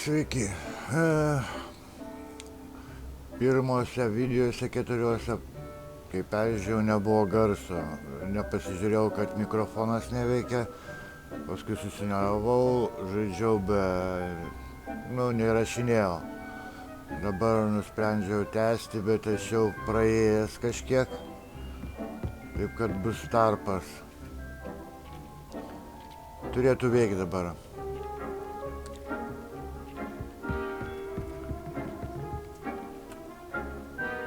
Sveiki. Pirmose videose 4, kai peržiūrėjau, nebuvo garso. Nepasižiūrėjau, kad mikrofonas neveikia. Paskui susinervavau, žaidžiau, neįrašinėjau. Dabar nusprendžiau tęsti, bet aš jau praėjęs kažkiek. Taip kad bus tarpas. Turėtų veikti dabar.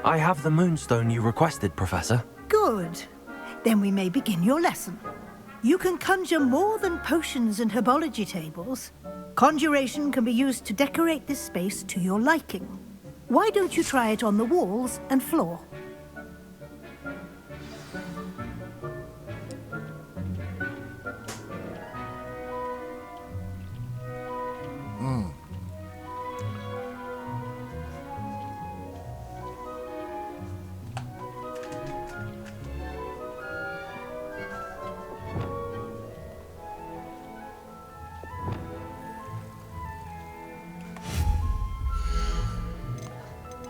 I have the moonstone you requested, Professor. Good. Then we may begin your lesson. You can conjure more than potions and herbology tables. Conjuration can be used to decorate this space to your liking. Why don't you try it on the walls and floor?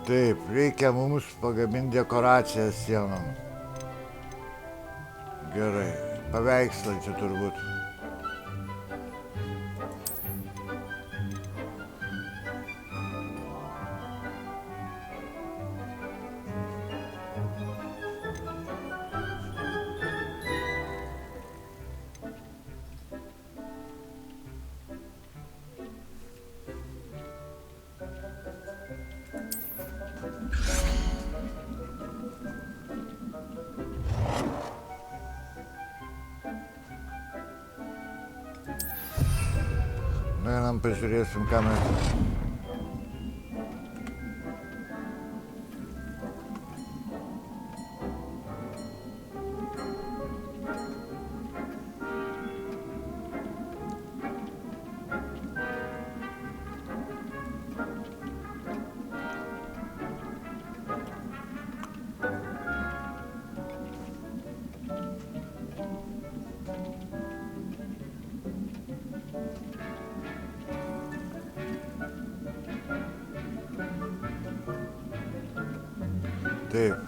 Taip, reikia mums pagaminti dekoracijas sienom. Gerai, paveikslai čia turbūt. Einam pažiūrėsim, ką mes. Taip.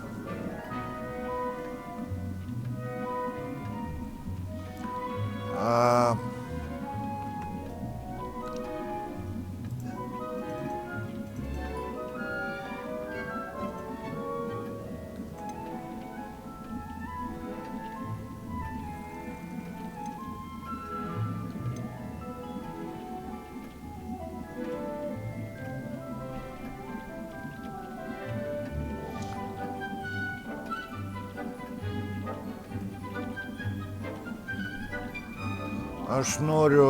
Aš noriu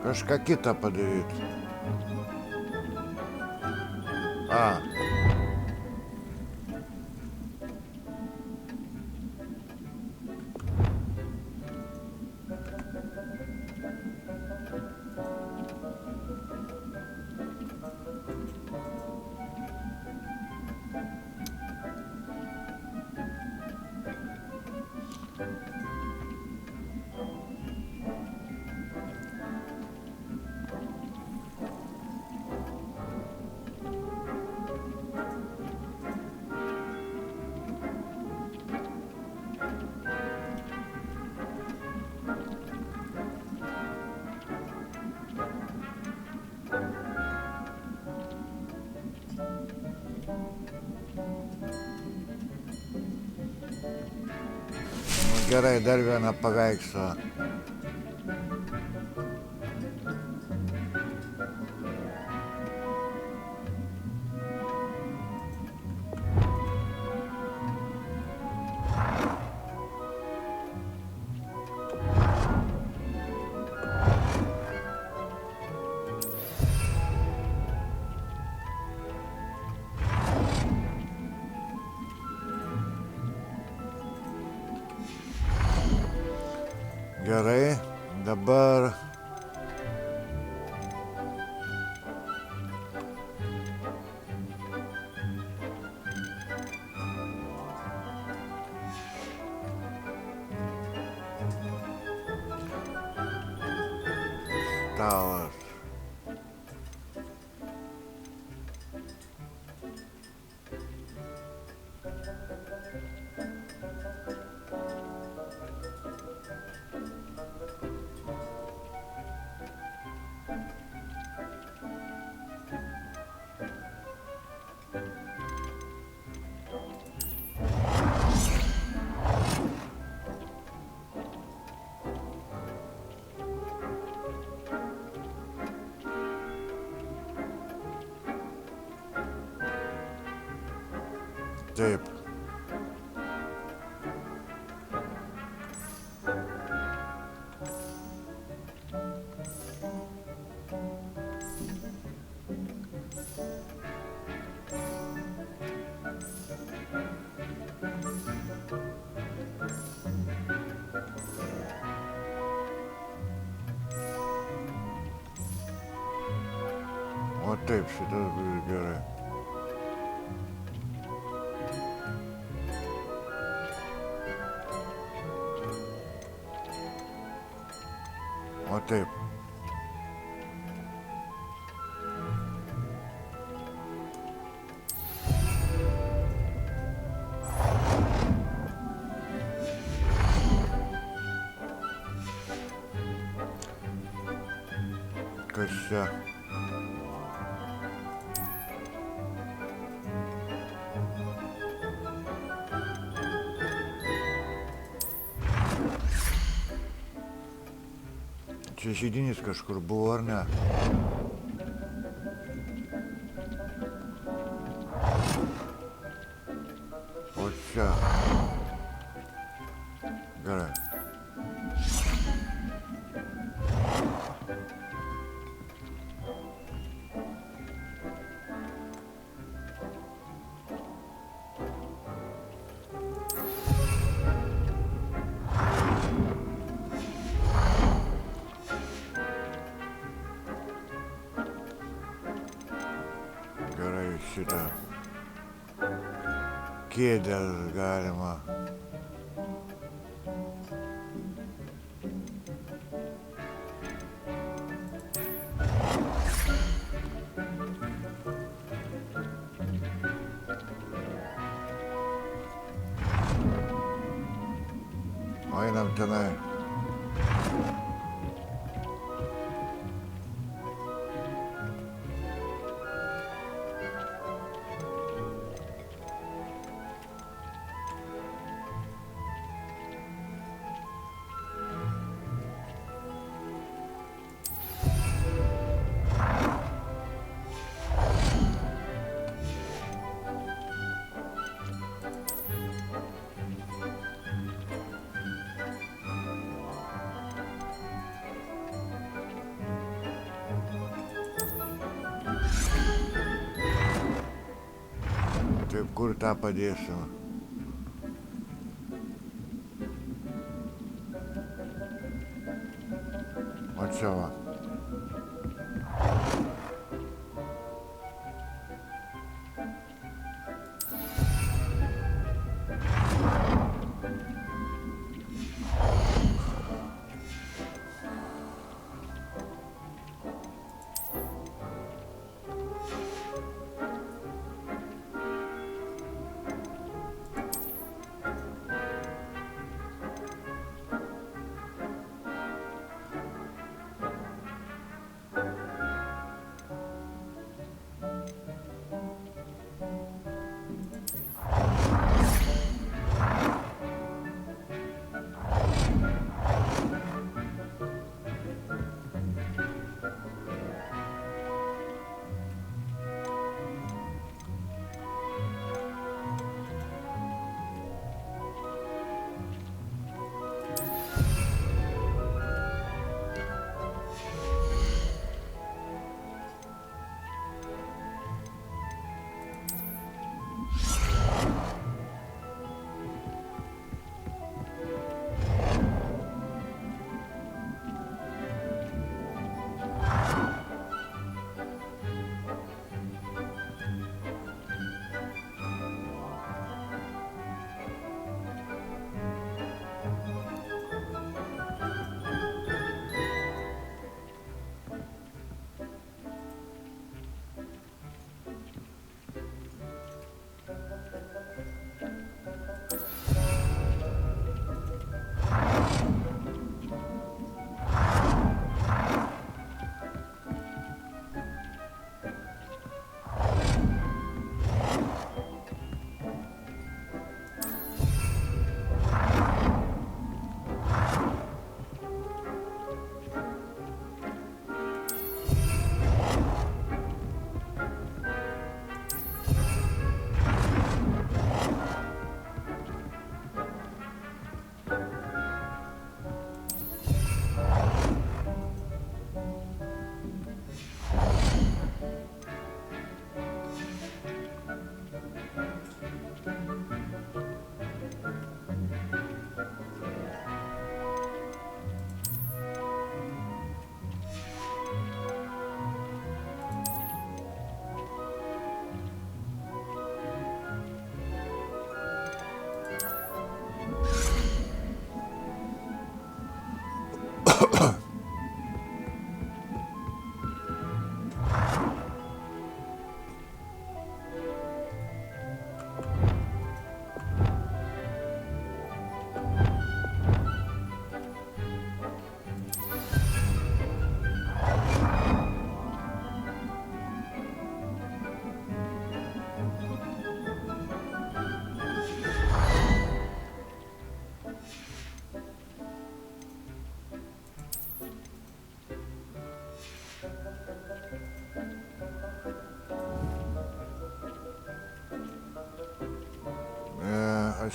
kažką kitą padaryti. Gerai, dar vieną paveikslą. Gerai, dabar stalas. taip. O taip, šitas bus gerai. O taip. Kas čia? Čia židinys kažkur buvo, ar ne? O čia. Gerai. Gerai, šitą kėdės galima. Einam tenai. Taip, kur tą padėsim? O čia va.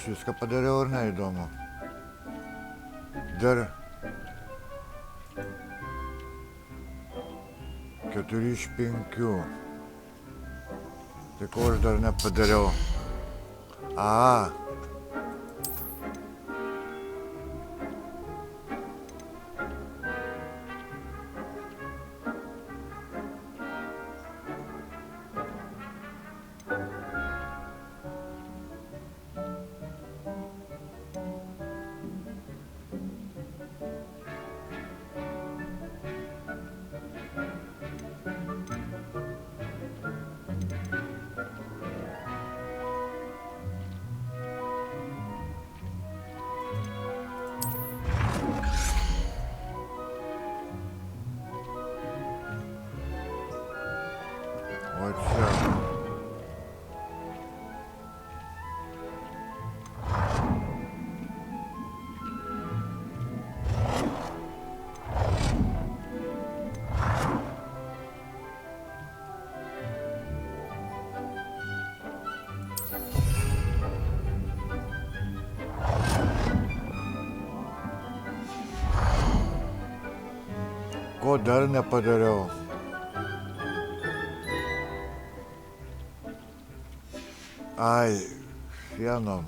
aš viską padariau ar neįdomu. Dar 4 iš 5. Tai ko aš dar nepadariau? O čia. Ko dar nepadariau? Ai, sienom.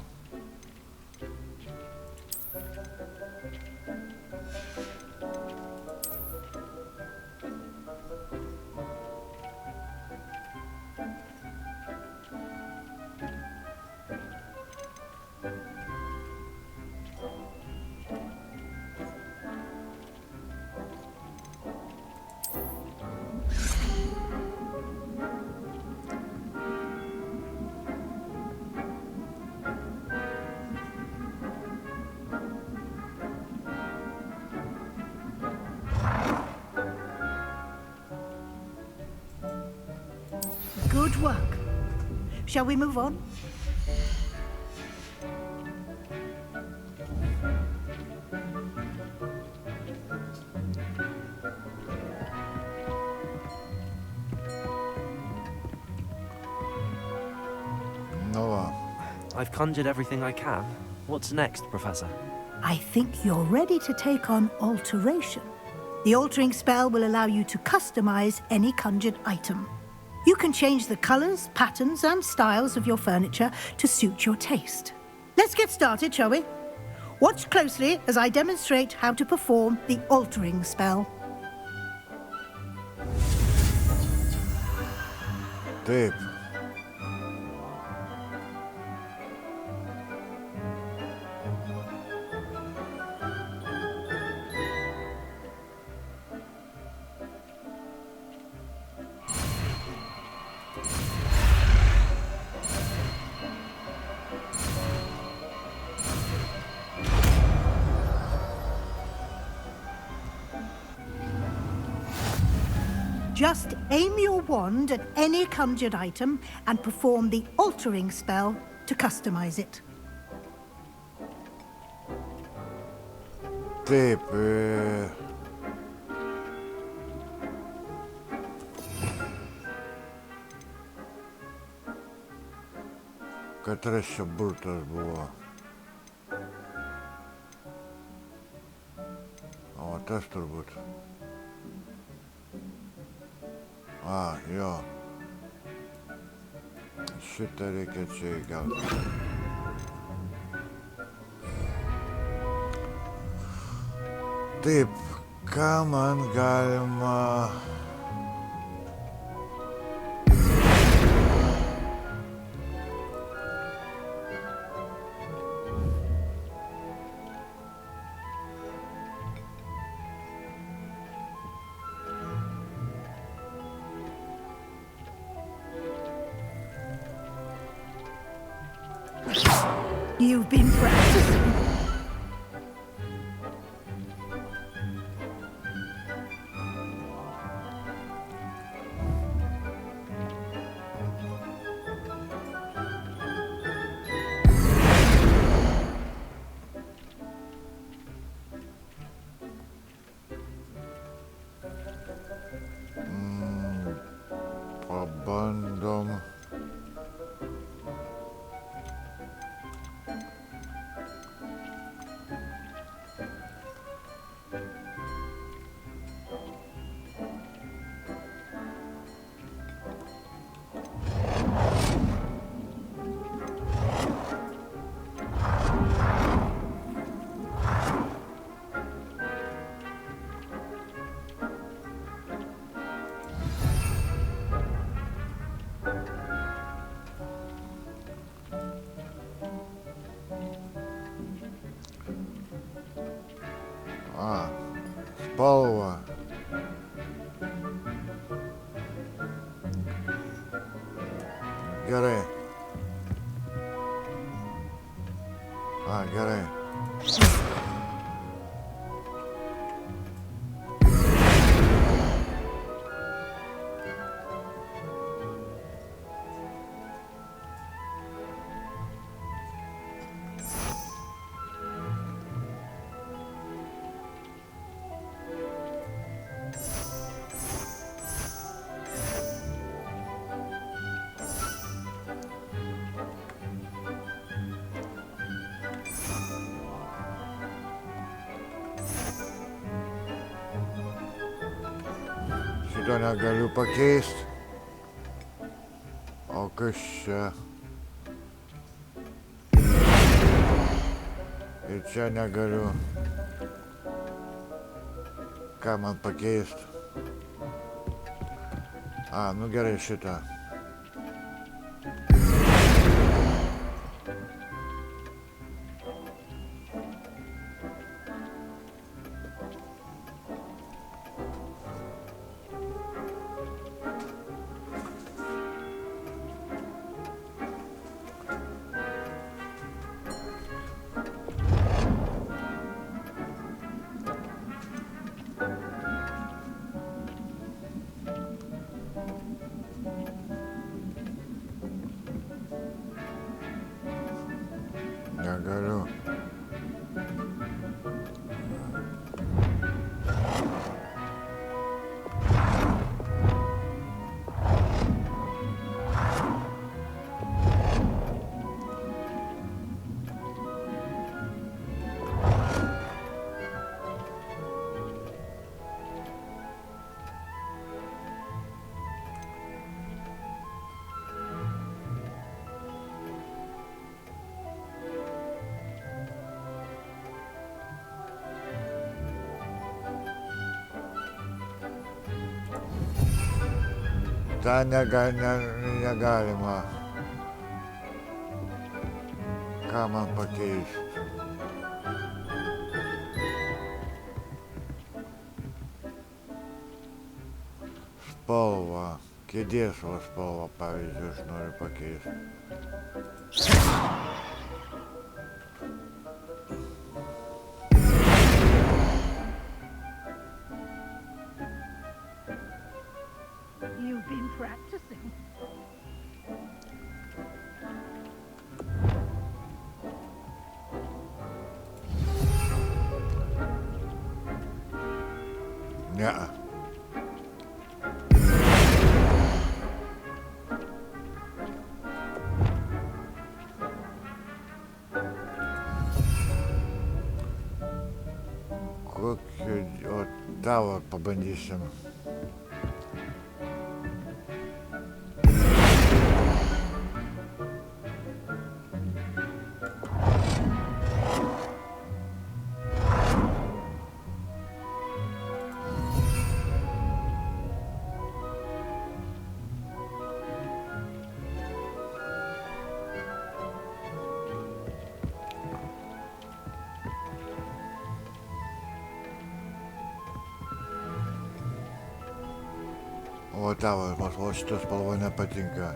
Good work. Shall we move on? No. I've conjured everything I can. What's next, Professor? I think you're ready to take on alteration. The altering spell will allow you to customize any conjured item. You can change the colors, patterns, and styles of your furniture to suit your taste. Let's get started, shall we? Watch closely as I demonstrate how to perform the altering spell. Taip. Just aim your wand at any conjured item and perform the altering spell to customize it. Taip. Katras čia burtas buvo? O, tas turbūt. Jo. Šitą reikia čia įkelti. Taip, ką man galima... You've been practicing. Pabandom. spalvą. Gerai. Gerai. Šito negaliu pakeisti. O kas čia? Ir čia negaliu. Ką man pakeisti? Nu gerai šitą. Negaliu. Ta negalima. Ką man pakeisti? Spalva. Kėdės spalva, pavyzdžiui, aš noriu pakeisti. You've been practicing. Ne. Kokio, tavo pabandysim. O tavo, o šita spalva nepatinka.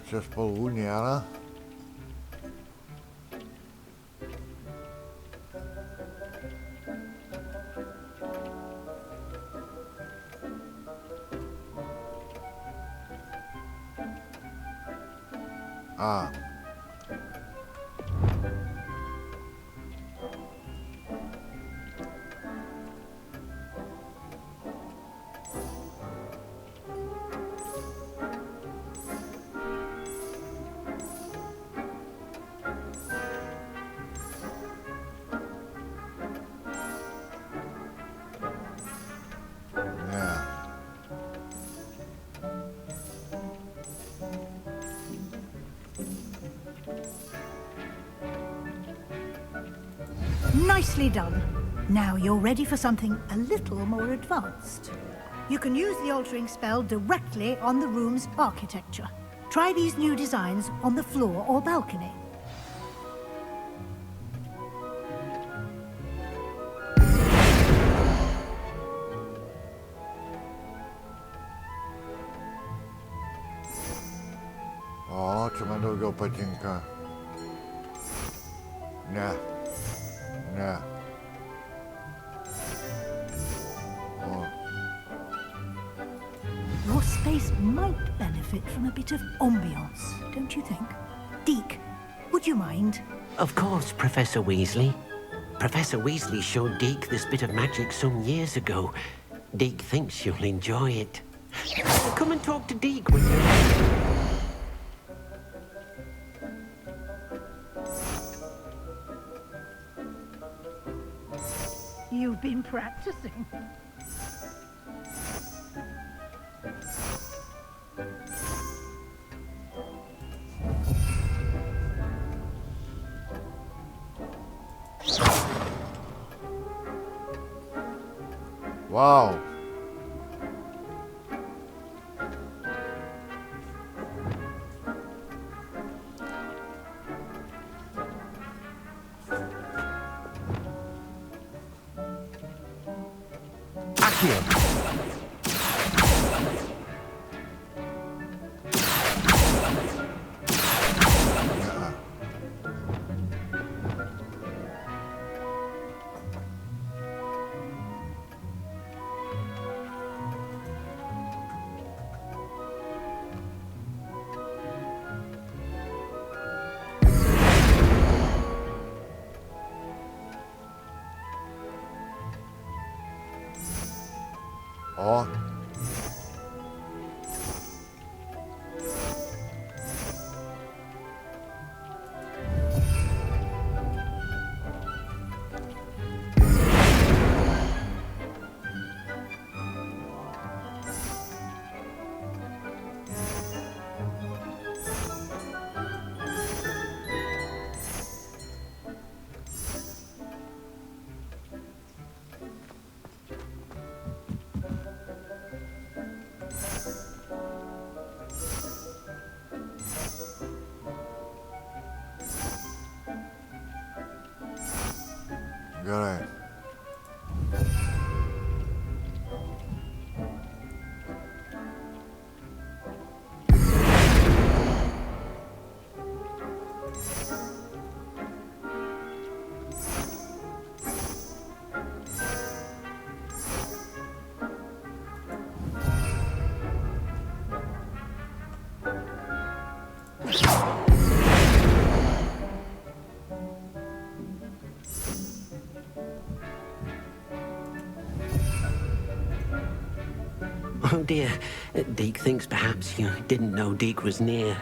Čia spalvų nėra. Nicely done. Now you're ready for something a little more advanced. You can use the altering spell directly on the room's architecture. Try these new designs on the floor or balcony. O, čia man daugiau patinka. Ne. Ne. O. Your space might benefit from a bit of ambiance, don't you think? Deke, would you mind? Of course, Professor Weasley. Professor Weasley showed Deke this bit of magic some years ago. Deke thinks you'll enjoy it. Come and talk to Deke when you're ready. You've been practicing. Wow. O. Gerai. Oh dear, Deke thinks perhaps you didn't know Deke was near.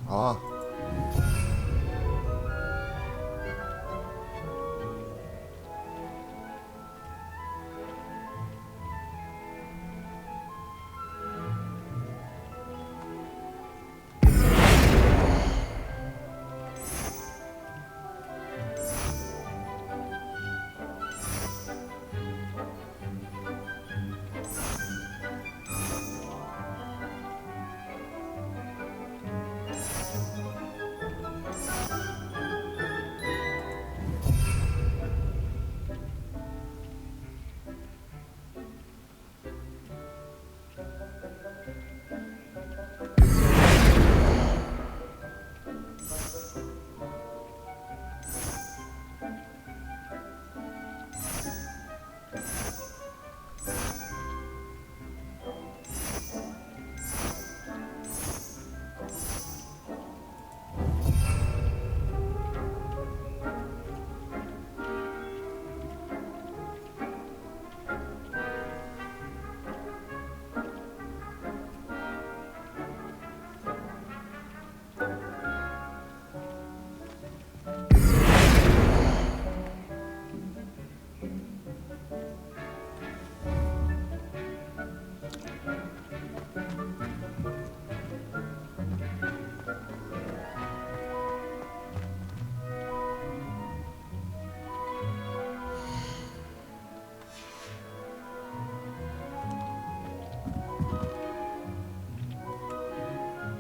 O.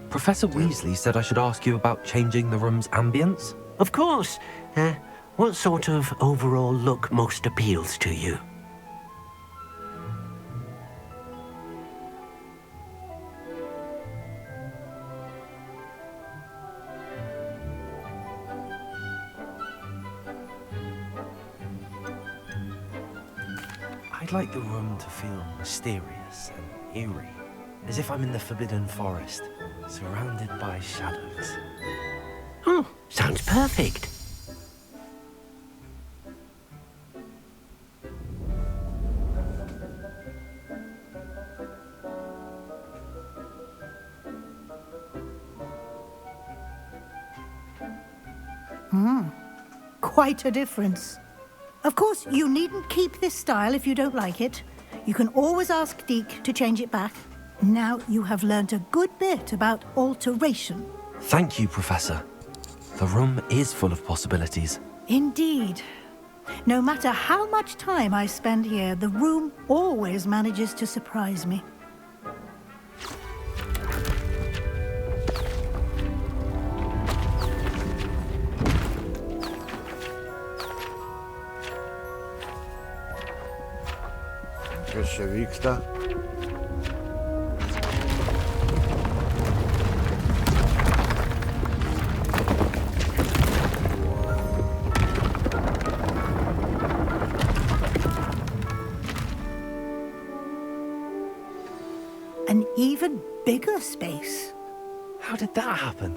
Professor Weasley said I should ask you about changing the room's ambience. Of course. What sort of overall look most appeals to you? I'd like the room to feel mysterious and eerie, as if I'm in the Forbidden Forest, surrounded by shadows. Oh, sounds perfect. Quite a difference. Of course, you needn't keep this style if you don't like it. You can always ask Deke to change it back. Now you have learnt a good bit about alteration. Thank you, Professor. The room is full of possibilities. Indeed. No matter how much time I spend here, the room always manages to surprise me. Kas čia vyksta? An even bigger space. How did that happen?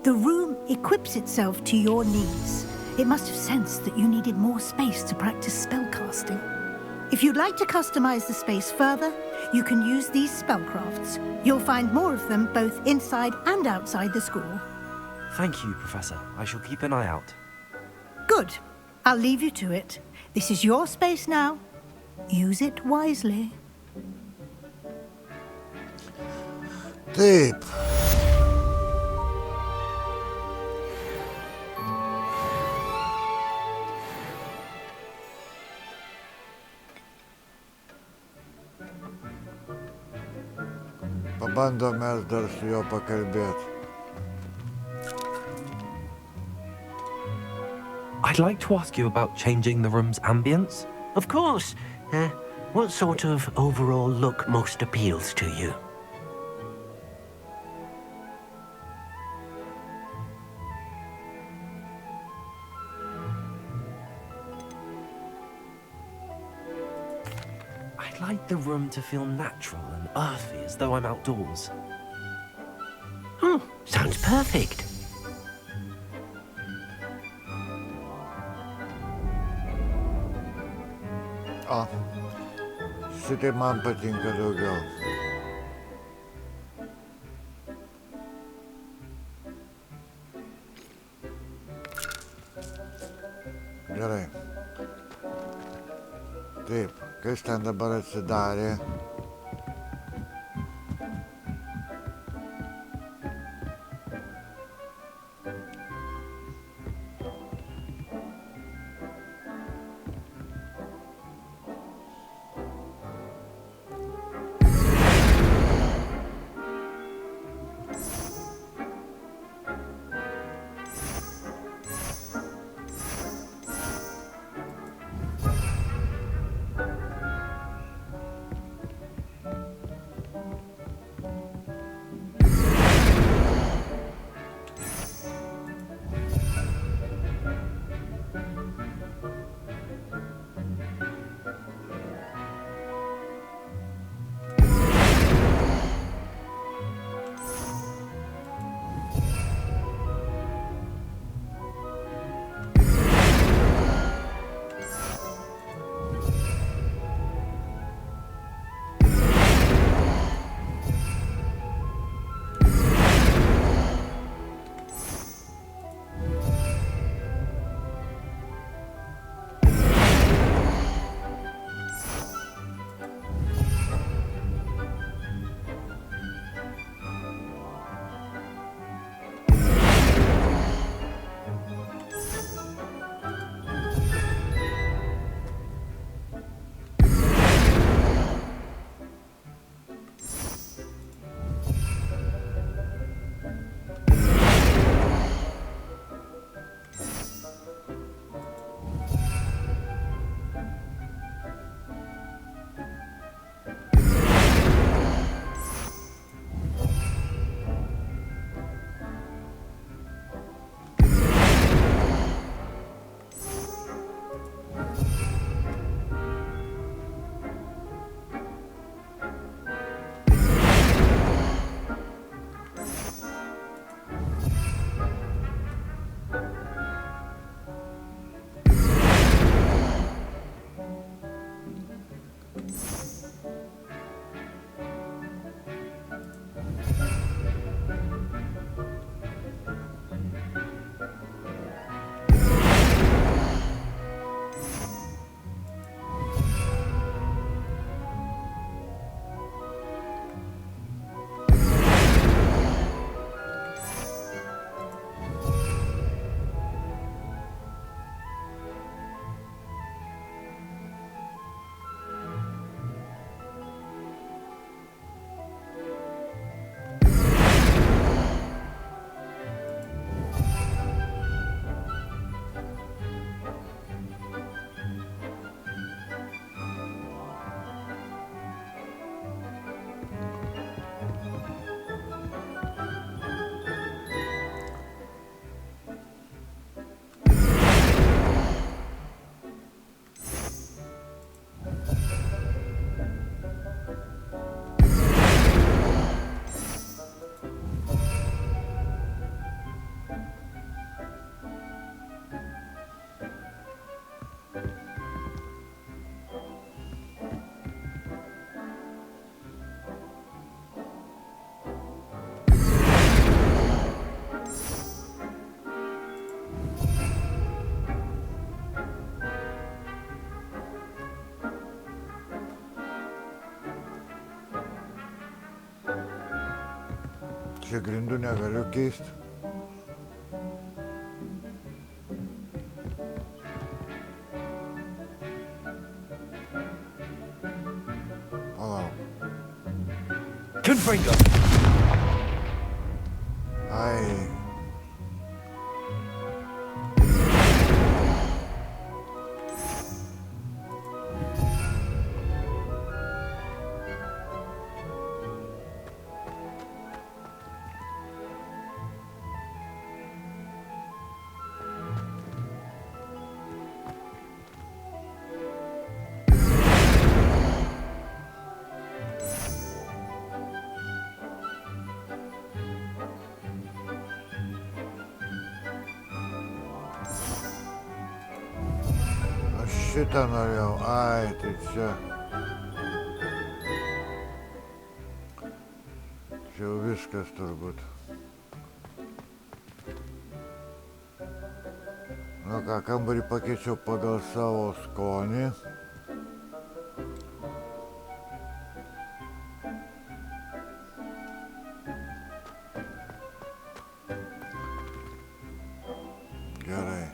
The room equips itself to your needs. It must have sensed that you needed more space to practice spellcasting. If you'd like to customize the space further, you can use these spellcrafts. You'll find more of them both inside and outside the school. Thank you, Professor. I shall keep an eye out. Good. I'll leave you to it. This is your space now. Use it wisely. Taip. Pabandom mes dar su juo pakalbėti. I'd like to ask you about changing the room's ambience. Of course. What sort of overall look most appeals to you? I'd like the room to feel natural and earthy, as though I'm outdoors. Oh, sounds perfect. O, šitai man patinka daugiau. Gerai. Taip, kas ten dabar atsidarė? Čia grindų negaliu keisti. Palauk. Confringo! Ai. Šitą norėjau, ai, tai čia. Čia jau viskas turbūt. Nu ką, kambarį pakeičiau pagal savo skonį. Gerai.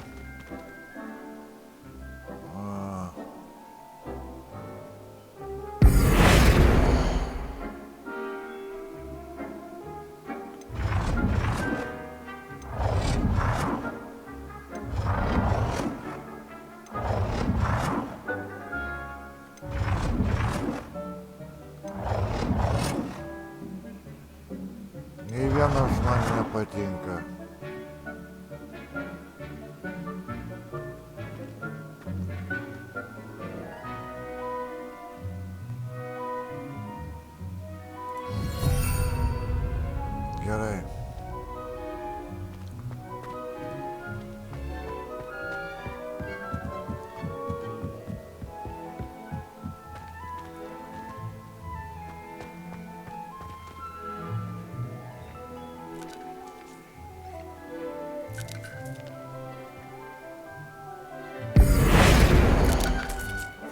Nei vienas man nepatinka. Gerai.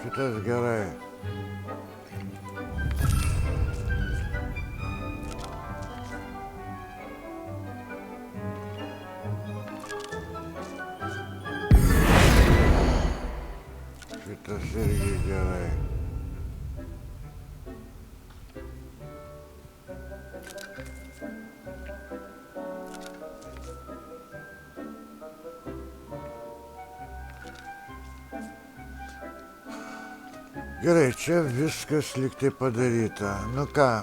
Šitas gerai. Šitas irgi gerai. Gerai, čia viskas lygtai padaryta. Nu ką,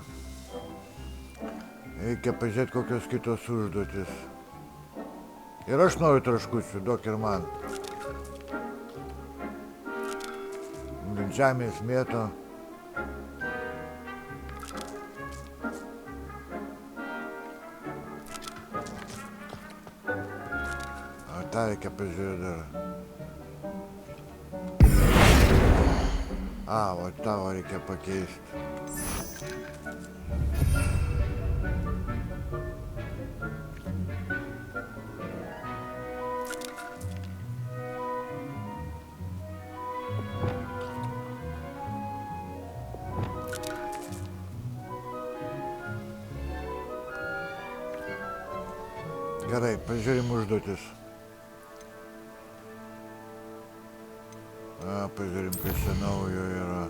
reikia pažiūrėti kokios kitos užduotis. Ir aš noriu traškučių, duok ir man. Žemės mėto. O tą reikia pažiūrėti dar. O tavo reikia pakeisti. Gerai, pažiūrim užduotis. Pažiūrim, kas čia naujo yra.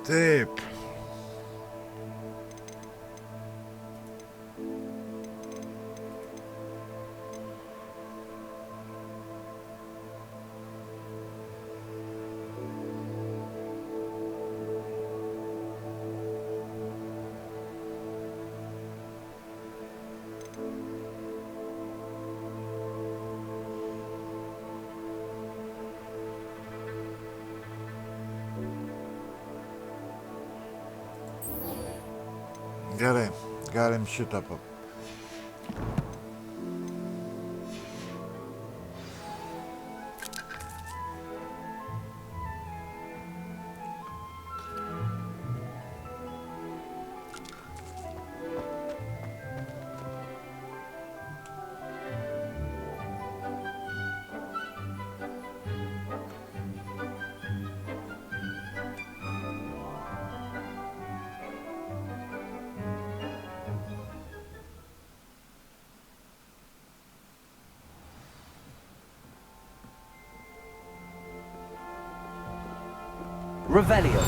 Taip. Gerai, galim šitą Revelio.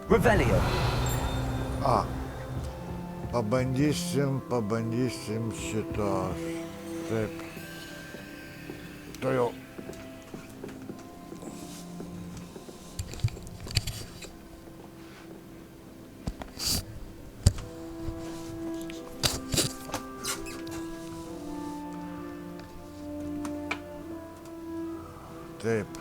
Revelio. Pabandysim šitos. Taip. To jau. Taip.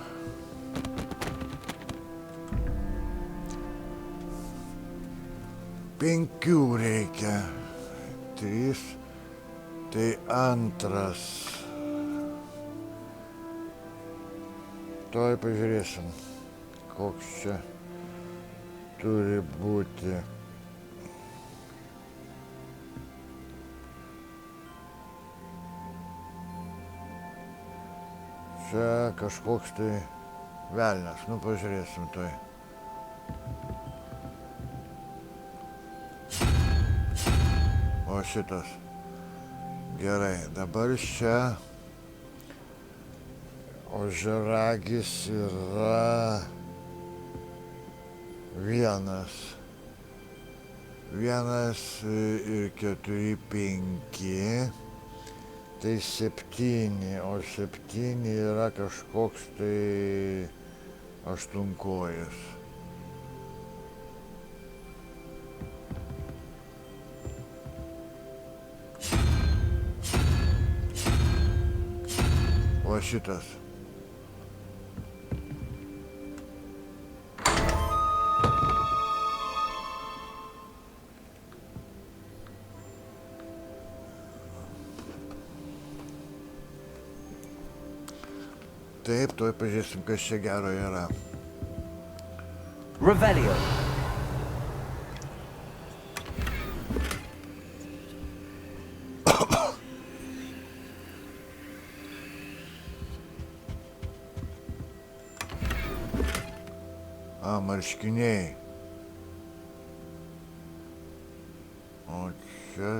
Penkių reikia. 3. Tai antras. Tuoj pažiūrėsim, koks čia turi būti. Čia kažkoks tai velnias, nu pažiūrėsim tuoj. O šitas. Gerai, dabar čia ožiaragis yra 1. 1 ir 4, 5. Tai 7, o 7 yra kažkoks tai 8-kojis. O šitas. Taip, tuoj pažiūrėsim, kas čia gero yra. Revelio. Marškiniai. O čia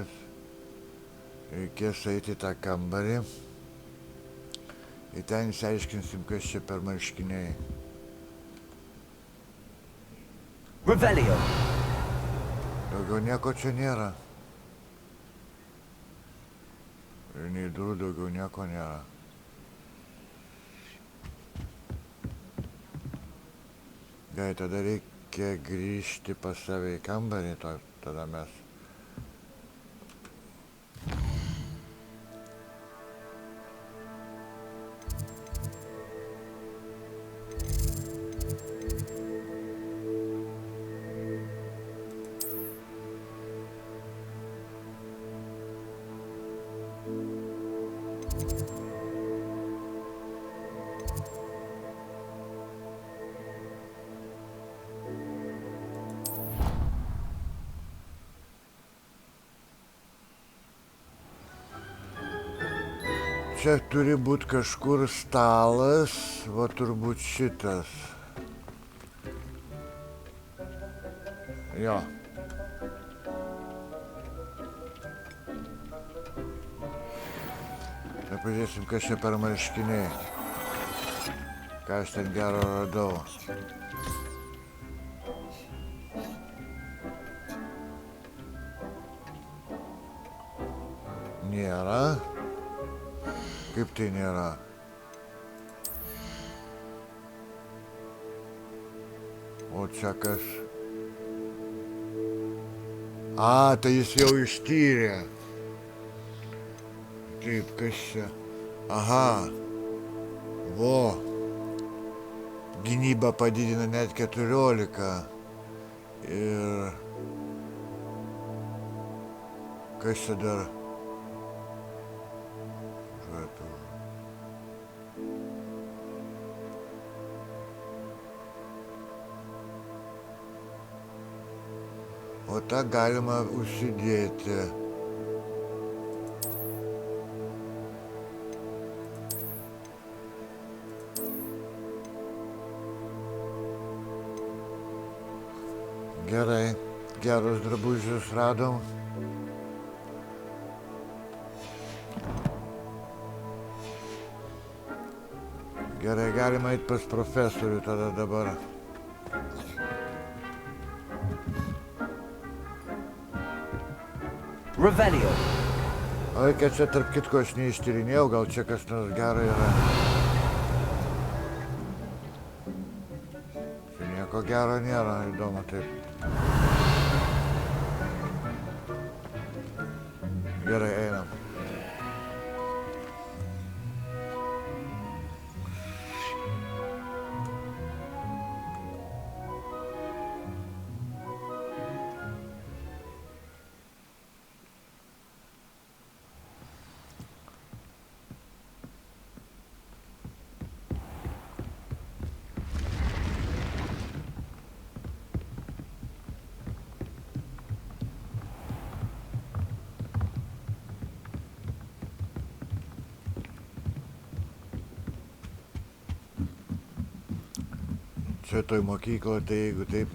reikės eiti į tą kambarį. Ir ten išsiaiškinsim, kas čia per marškiniai. Revelio. Daugiau nieko čia nėra. Ir nei durų daugiau nieko nėra. Gerai, tada reikia grįžti pas save į kambarį, tada mes. Čia turi būti kažkur stalas, va turbūt šitas. Jo. Tai pažiūrėsim, kas čia per marškiniai. Ką aš ten gero radau. Nėra. Kaip tai nėra? O čia kas? Tai jis jau ištyrė. Taip, kas čia? Aha. Vo. Gynybą padidina net 14. Ir... Kas čia dar? O tą galima užsidėti. Gerai, gerus drabužius radom. Gerai, galima eiti pas profesorių tada dabar. Revelio. Oi, kad čia tarp kitko aš neištyrinėjau, gal čia kas nors gero yra. Čia nieko gero nėra, įdomu taip. Gerai, einam. Čia toj mokykloje, tai jeigu taip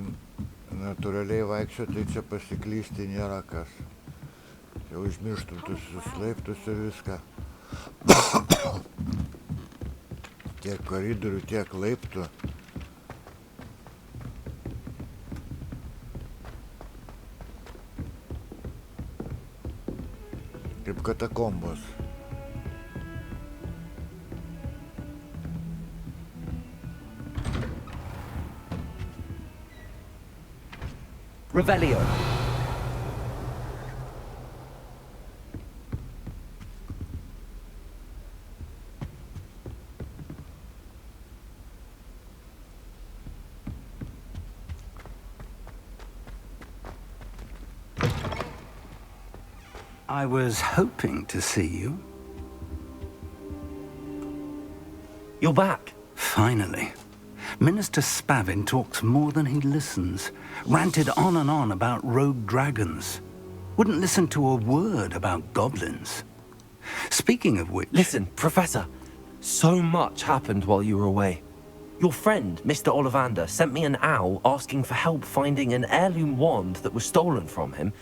natūraliai vaikščio, tai čia pasiklysti nėra kas. Čia užmirštum tuos laiptus ir viską. Tiek koridorių, tiek laiptų. Kaip katakombos. Revelio. I was hoping to see you. You're back. Finally. Minister Spavin talks more than he listens. Ranted on and on about rogue dragons. Wouldn't listen to a word about goblins. Speaking of which... Listen, Professor. So much happened while you were away. Your friend, Mr. Ollivander, sent me an owl asking for help finding an heirloom wand that was stolen from him.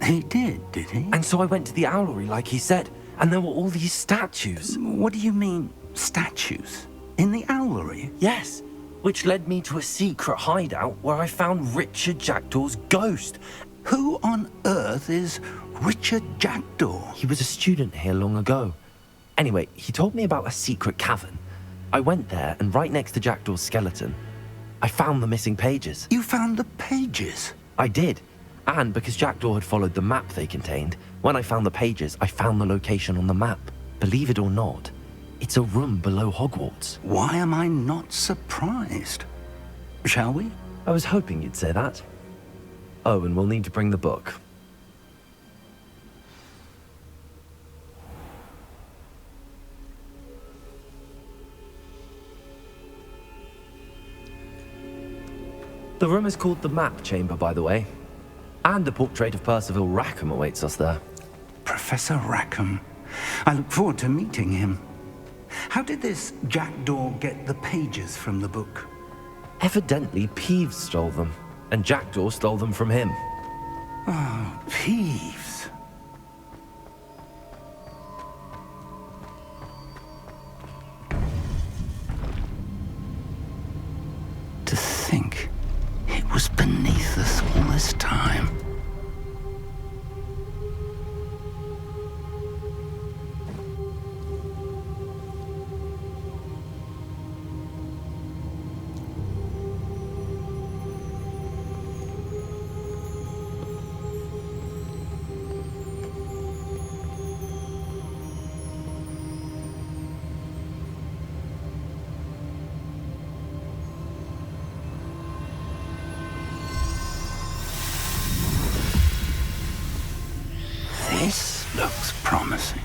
He did he? And so I went to the owlery like he said, and there were all these statues. What do you mean, statues? In the owlery? Yes. Which led me to a secret hideout where I found Richard Jackdaw's ghost. Who on earth is Richard Jackdaw? He was a student here long ago. Anyway, he told me about a secret cavern. I went there, and right next to Jackdaw's skeleton, I found the missing pages. You found the pages? I did. And because Jackdaw had followed the map they contained, when I found the pages, I found the location on the map. Believe it or not, it's a room below Hogwarts. Why am I not surprised? Shall we? I was hoping you'd say that. Oh, and we'll need to bring the book. The room is called the Map Chamber, by the way. And a portrait of Percival Rackham awaits us there. Professor Rackham. I look forward to meeting him. How did this Jackdaw get the pages from the book? Evidently, Peeves stole them, and Jackdaw stole them from him. Oh, Peeves. To think it was beneath us all this time. This looks promising.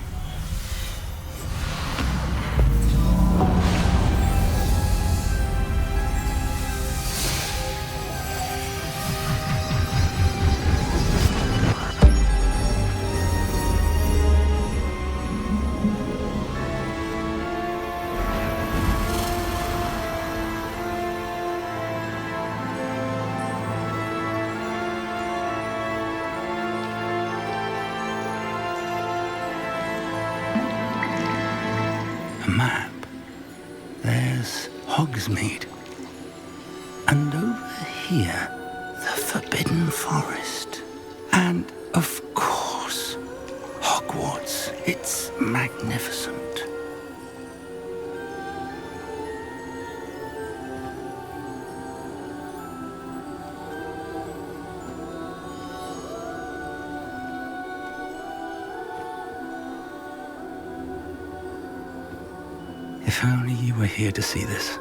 A map. There's Hogsmeade. And over here, the Forbidden Forest. And, of course, If only you were here to see this.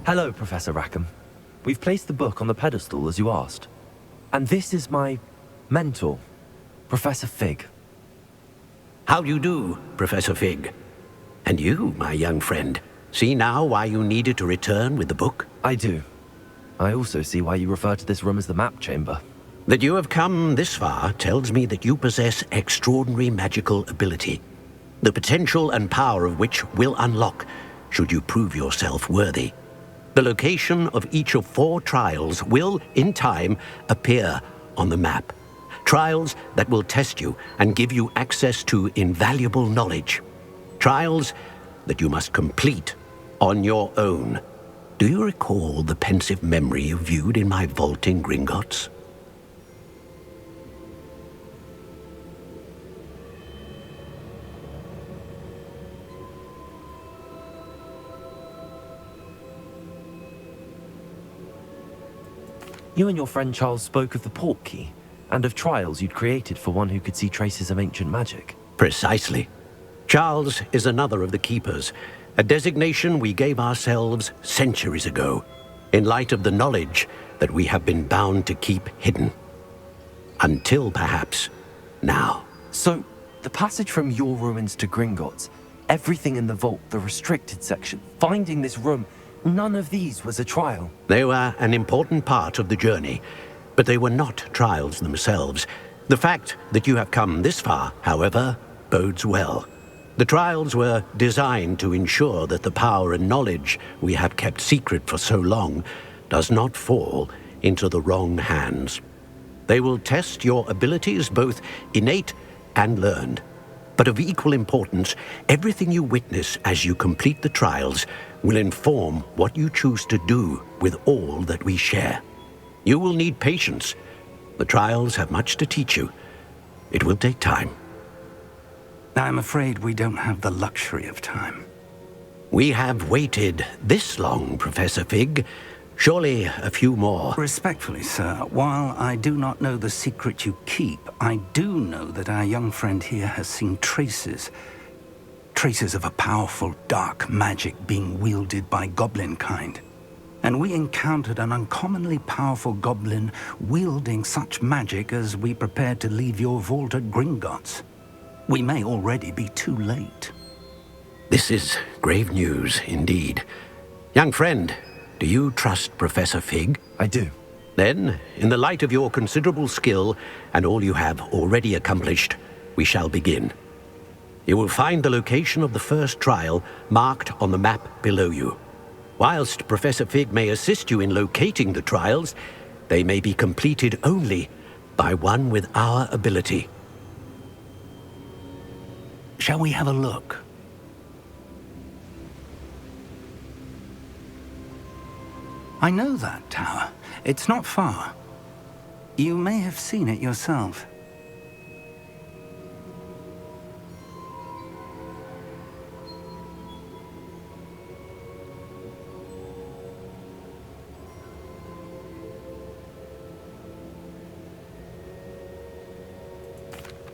Hello, Professor Rackham. We've placed the book on the pedestal as you asked. And this is my mentor, Professor Fig. How do you do, Professor Fig? And you, my young friend, see now why you needed to return with the book? I do. I also see why you refer to this room as the map chamber. That you have come this far tells me that you possess extraordinary magical ability, the potential and power of which will unlock should you prove yourself worthy. The location of each of 4 trials will, in time, appear on the map. Trials that will test you and give you access to invaluable knowledge. Trials that you must complete on your own. Do you recall the pensive memory you viewed in my vault in Gringotts? You and your friend Charles spoke of the port key, and of trials you'd created for one who could see traces of ancient magic. Precisely. Charles is another of the keepers, a designation we gave ourselves centuries ago, in light of the knowledge that we have been bound to keep hidden. Until, perhaps, now. So, the passage from your ruins to Gringotts, everything in the vault, the restricted section, finding this room, none of these was a trial. They were an important part of the journey, but they were not trials themselves. The fact that you have come this far, however, bodes well. The trials were designed to ensure that the power and knowledge we have kept secret for so long does not fall into the wrong hands. They will test your abilities, both innate and learned. But of equal importance, everything you witness as you complete the trials will inform what you choose to do with all that we share. You will need patience. The trials have much to teach you. It will take time. I'm afraid we don't have the luxury of time. We have waited this long, Professor Fig. Surely a few more. Respectfully, sir, while I do not know the secret you keep, I do know that our young friend here has seen traces of a powerful dark magic being wielded by goblin kind. And we encountered an uncommonly powerful goblin wielding such magic as we prepared to leave your vault at Gringotts. We may already be too late. This is grave news indeed. Young friend, do you trust Professor Fig? I do. Then, in the light of your considerable skill and all you have already accomplished, we shall begin. You will find the location of the first trial marked on the map below you. Whilst Professor Fig may assist you in locating the trials, they may be completed only by one with our ability. Shall we have a look? I know that tower. It's not far. You may have seen it yourself.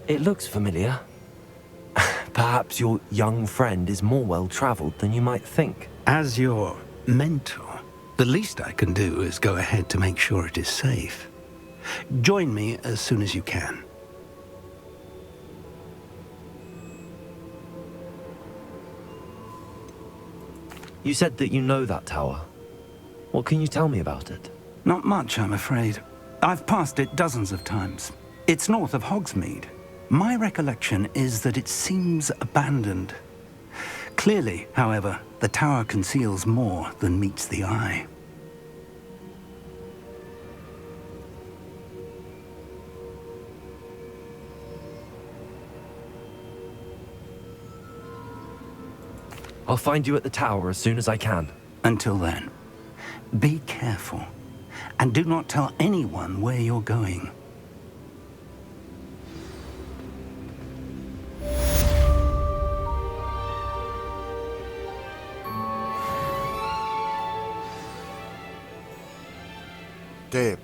It looks familiar. Perhaps your young friend is more well-traveled than you might think. As your mentor, the least I can do is go ahead to make sure it is safe. Join me as soon as you can. You said that you know that tower. What can you tell me about it? Not much, I'm afraid. I've passed it dozens of times. It's north of Hogsmeade. My recollection is that it seems abandoned. Clearly, however, the tower conceals more than meets the eye. I'll find you at the tower as soon as I can. Until then, be careful, and do not tell anyone where you're going. Taip.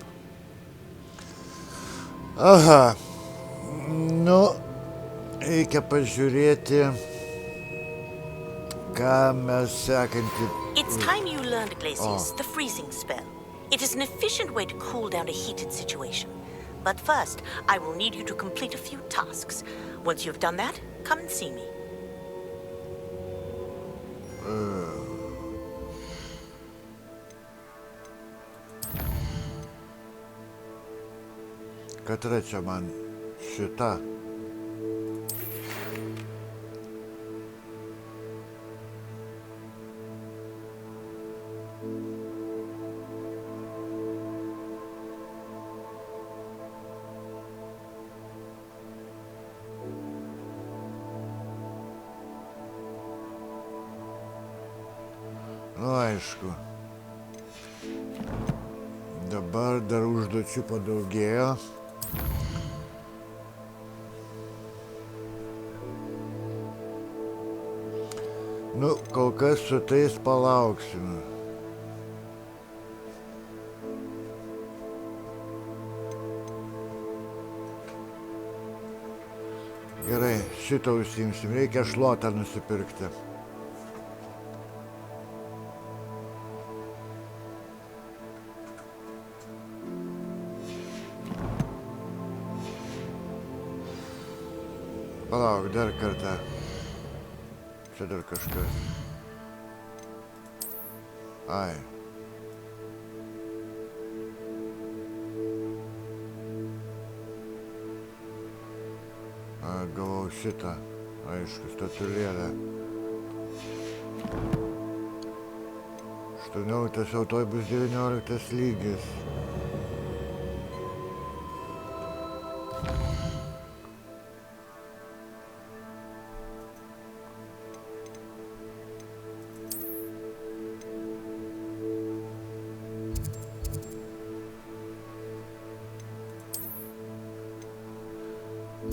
Aha. Nu, reikia pažiūrėti, ką mes sekantį... It's time you learned, Glacius, the freezing spell. It is an efficient way to cool down a heated situation. But first, I will need you to complete a few tasks. Once you've done that, come and see me. Katra čia man šita. Nu, aišku. Dabar dar užduočių padaugėjo. Nu, kol kas su tais palauksime. Gerai, šitą užsiimsim. Reikia šluotą nusipirkti. Palauk, dar kartą. Čia dar kažkas. Ai. Gavau šitą. Aišku, statulėlę. 18, o toj bus 19 lygis.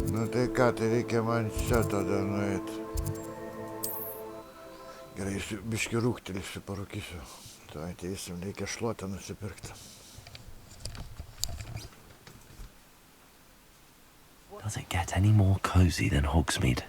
Nu tai ką, tai reikia man čia tada nueiti. Gerai, biškį rūktelėsiu, parūkysiu. Tai ateisim, reikia šluotą nusipirkti. Does it get any more cozy than Hogsmeade?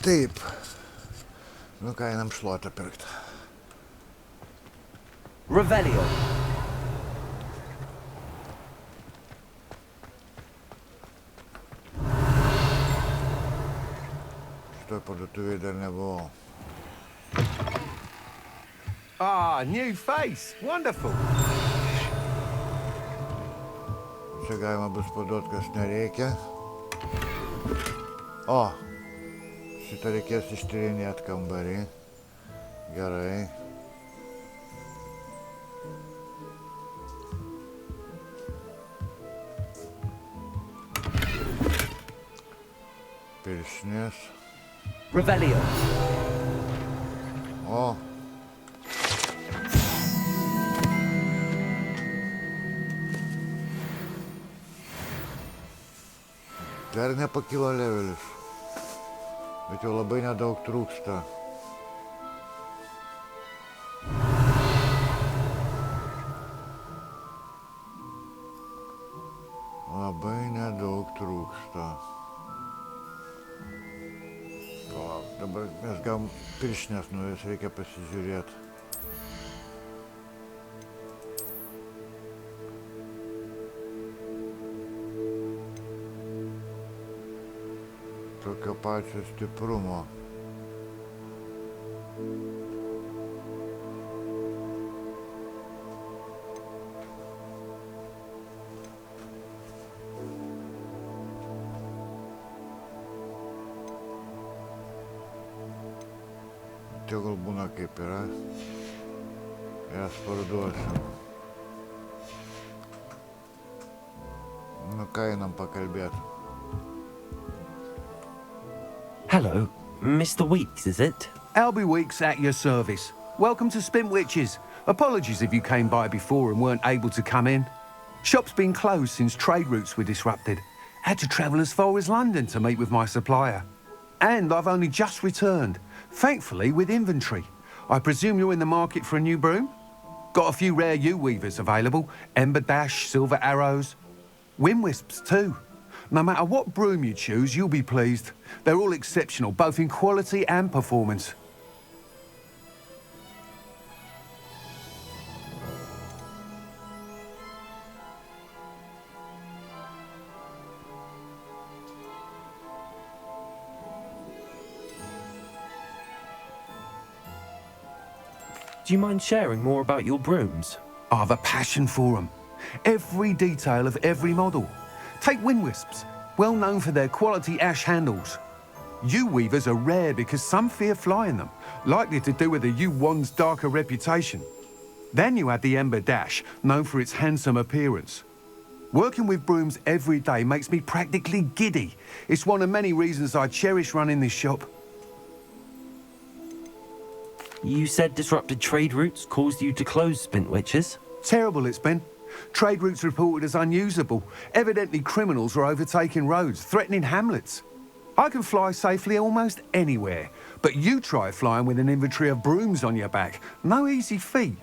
Taip. Nu ką, einam šluotą pirkt. Revelio. Šitoj parduotuvėje dar nebuvau. Ah, new face. Wonderful. Čia galima bus paduoti, kas nereikia. O, šitą reikės ištyrinėti kambarį. Gerai. Piršnis. Revelio. O. Dar nepakilo levelis, bet jau labai nedaug trūksta. Labai nedaug trūksta. Palauk, dabar mes gavom pirštinės, nu jas reikia pasižiūrėti. Tokio pačio stiprumo. Tegul būna kaip yra. Jas parduosiu. Nu ką einam pakalbėti. Hello, Mr. Weeks, is it? Albie Weeks at your service. Welcome to Spintwitches. Apologies if you came by before and weren't able to come in. Shop's been closed since trade routes were disrupted. Had to travel as far as London to meet with my supplier. And I've only just returned, thankfully with inventory. I presume you're in the market for a new broom? Got a few rare U-weavers available. Ember Dash, Silver Arrows. Wind Wisps too. No matter what broom you choose, you'll be pleased. They're all exceptional, both in quality and performance. Do you mind sharing more about your brooms? I've a passion for them. Every detail of every model. Take Wind Wisps, well known for their quality ash handles. U-weavers are rare because some fear flying them, likely to do with the U-wand's darker reputation. Then you add the Ember Dash, known for its handsome appearance. Working with brooms every day makes me practically giddy. It's one of many reasons I cherish running this shop. You said disrupted trade routes caused you to close Spintwitches? Terrible it's been. Trade routes reported as unusable. Evidently criminals are overtaking roads, threatening hamlets. I can fly safely almost anywhere, but you try flying with an inventory of brooms on your back. No easy feat.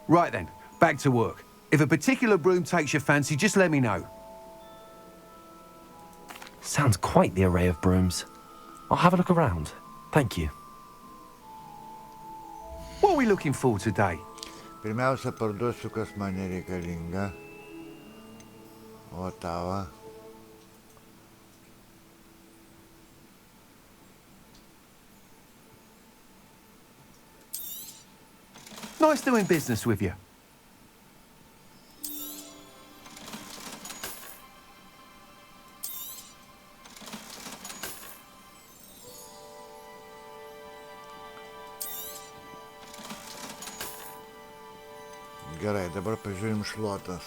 Right then, back to work. If a particular broom takes your fancy, just let me know. Sounds quite the array of brooms. I'll have a look around. Thank you. What are we looking for today? Pirmiausia, parduosiu, kas man nereikalinga. O tavo. Nice doing business with you. Gerai, dabar pažiūrim šluotas.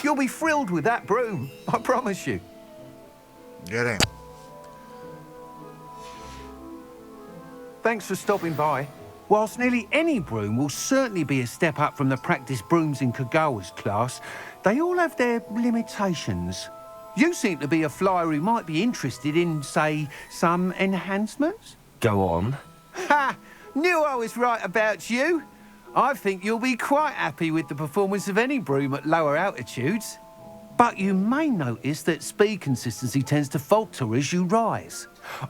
You'll be thrilled with that broom, I promise you. Gerai. Thanks for stopping by. Whilst nearly any broom will certainly be a step up from the practice brooms in Kagawa's class, they all have their limitations. You seem to be a flyer who might be interested in, say, some enhancements? Go on. Ha! Knew I was right about you. I think you'll be quite happy with the performance of any broom at lower altitudes. But you may notice that speed consistency tends to falter as you rise.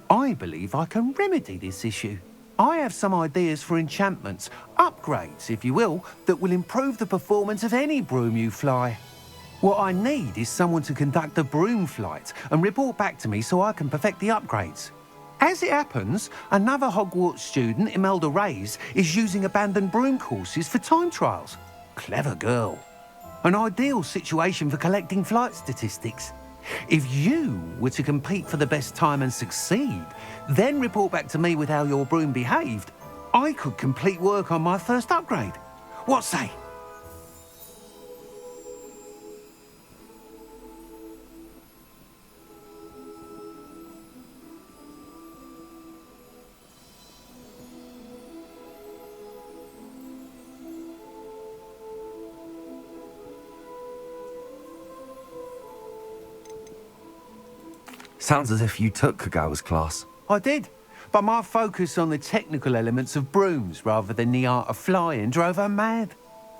I believe I can remedy this issue. I have some ideas for enchantments, upgrades, if you will, that will improve the performance of any broom you fly. What I need is someone to conduct a broom flight and report back to me so I can perfect the upgrades. As it happens, another Hogwarts student, Imelda Reyes, is using abandoned broom courses for time trials. Clever girl. An ideal situation for collecting flight statistics. If you were to compete for the best time and succeed, then report back to me with how your broom behaved, I could complete work on my first upgrade. What say? Sounds as if you took Kagawa's class. I did, but my focus on the technical elements of brooms rather than the art of flying drove her mad.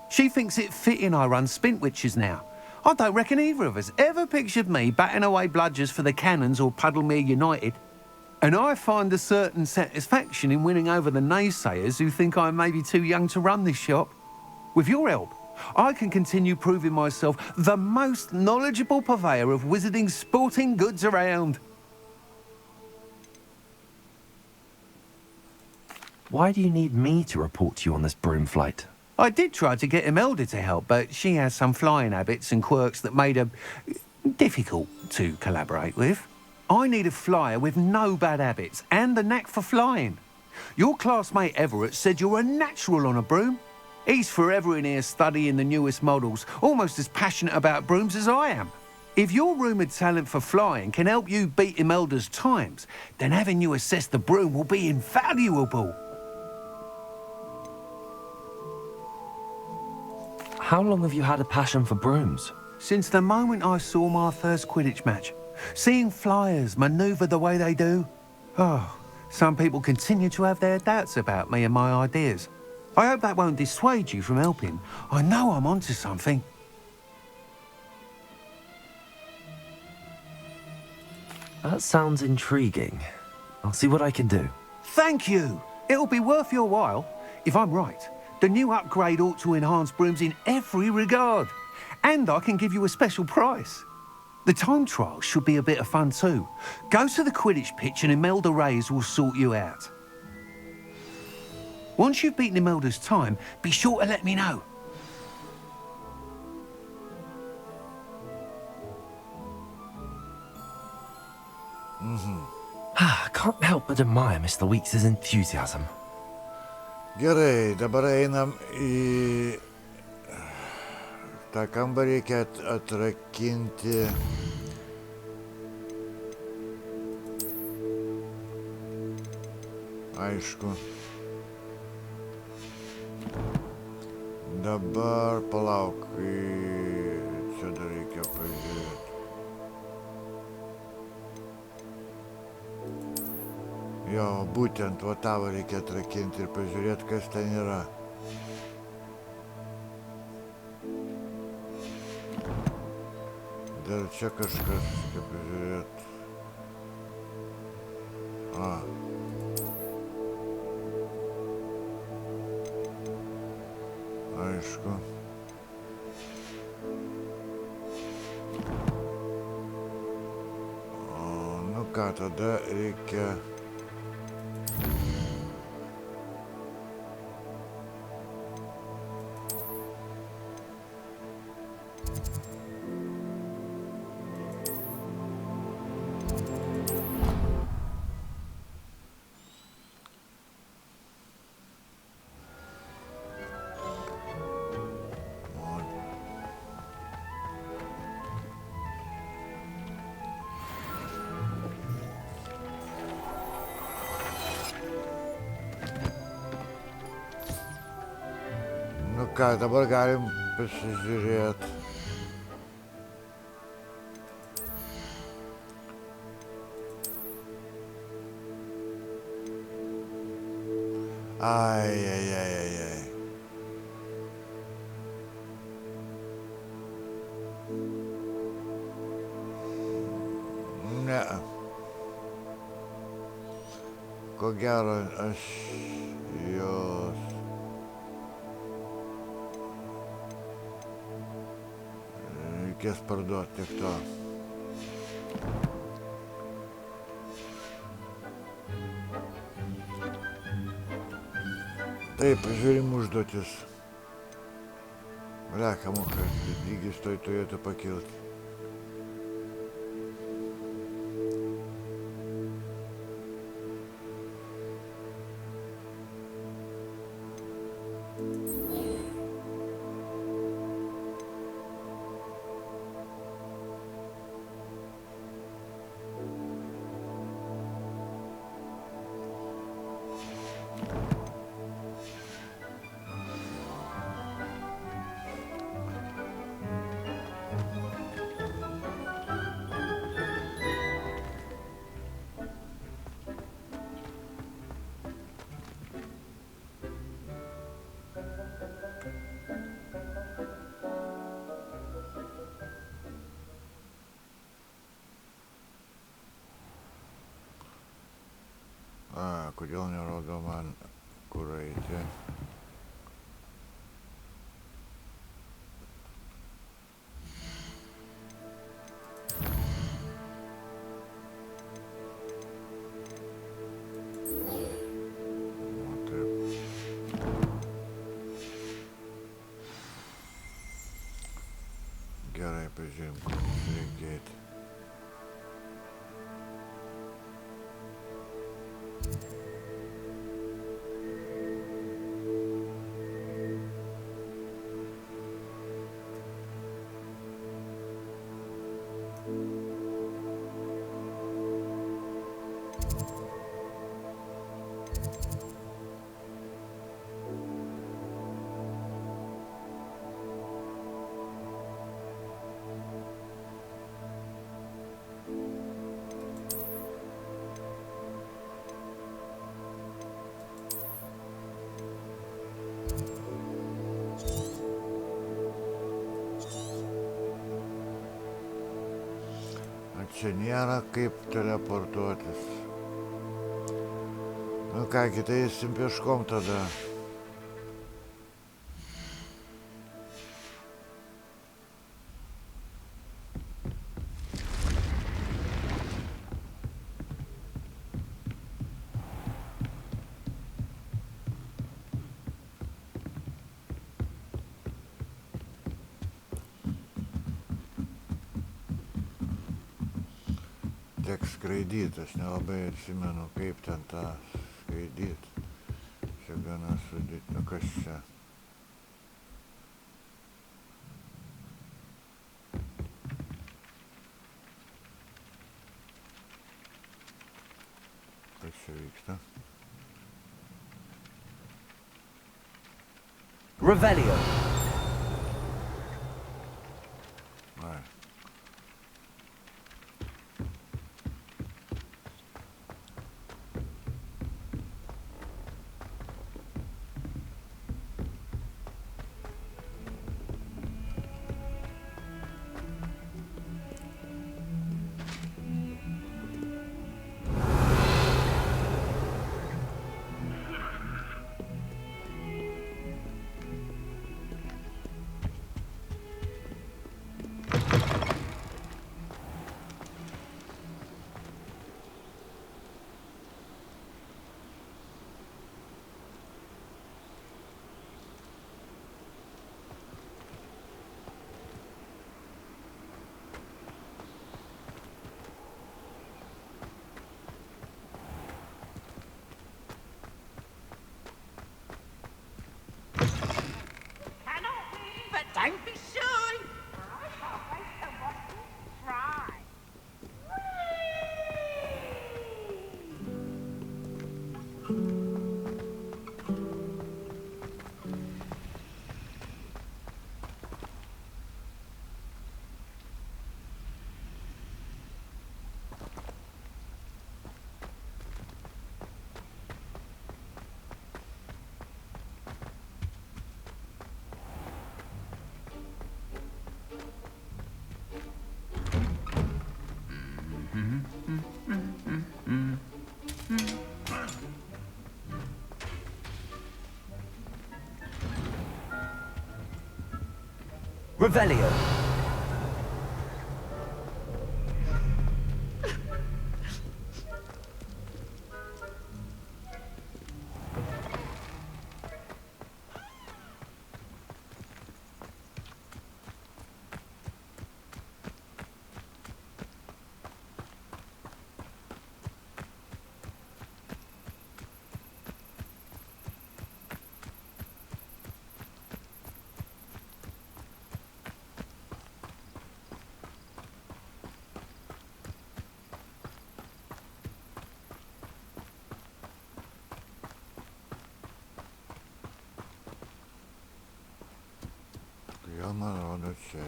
She thinks it fitting I run Spintwitches now. I don't reckon either of us ever pictured me batting away bludgers for the Cannons or Puddlemere United. And I find a certain satisfaction in winning over the naysayers who think I may be too young to run this shop. With your help, I can continue proving myself the most knowledgeable purveyor of wizarding sporting goods around. Why do you need me to report to you on this broom flight? I did try to get Imelda to help, but she has some flying habits and quirks that made her difficult to collaborate with. I need a flyer with no bad habits and the knack for flying. Your classmate Everett said you're a natural on a broom. He's forever in here studying the newest models, almost as passionate about brooms as I am. If your rumoured talent for flying can help you beat Imelda's times, then having you assess the broom will be invaluable. How long have you had a passion for brooms? Since the moment I saw my first Quidditch match, seeing flyers manoeuvre the way they do. Oh, some people continue to have their doubts about me and my ideas. I hope that won't dissuade you from helping. I know I'm onto something. That sounds intriguing. I'll see what I can do. Thank you. It'll be worth your while. If I'm right, the new upgrade ought to enhance brooms in every regard. And I can give you a special price. The time trial should be a bit of fun too. Go to the Quidditch pitch and Imelda Reyes will sort you out. Once you've beaten Imelda's time, be sure to let me know. I can't help but admire Mr. Weeks' enthusiasm. Gerai, dabar einam į tą kambarį, reikia atrakinti. Aišku. Dabar palauk, čia dar reikia pažiūrėti. Jo, būtent va tavo reikia atrakinti ir pažiūrėti, kas ten yra. Dar čia kažkas, kaip pažiūrėti. Aišku. Nu ką, tada reikia... ką, dabar galim pasižiūrėti. Ai. Ne. Ko gero, aš jos... Reikės parduoti tiek to. Taip, žiūrim užduotis. Bleka muka, lygis toj turėtų pakilti. Kodėl nerodo man, kur eiti? Gerai, pažiūrėjom, kur reikia eiti. Čia nėra kaip teleportuotis. Nu ką, kitai eisim pieškom tada. Teks skraidyti, aš nelabai atsimenu, kaip ten tą skraidyti. Čia gana sudėti. Nu kas čia? Kas čia vyksta? Revelio. Ai. Revelio. Jammer on het zet.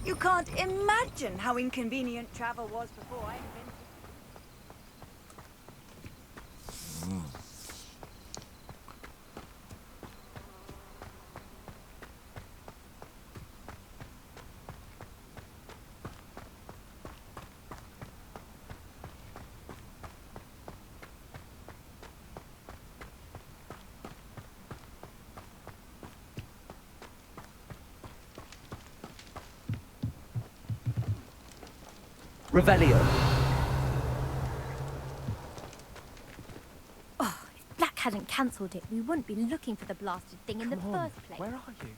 You can't imagine how inconvenient travel was before I invented... Revelio. Oh, if Black hadn't cancelled it, we wouldn't be looking for the blasted thing in the first place. Where are you?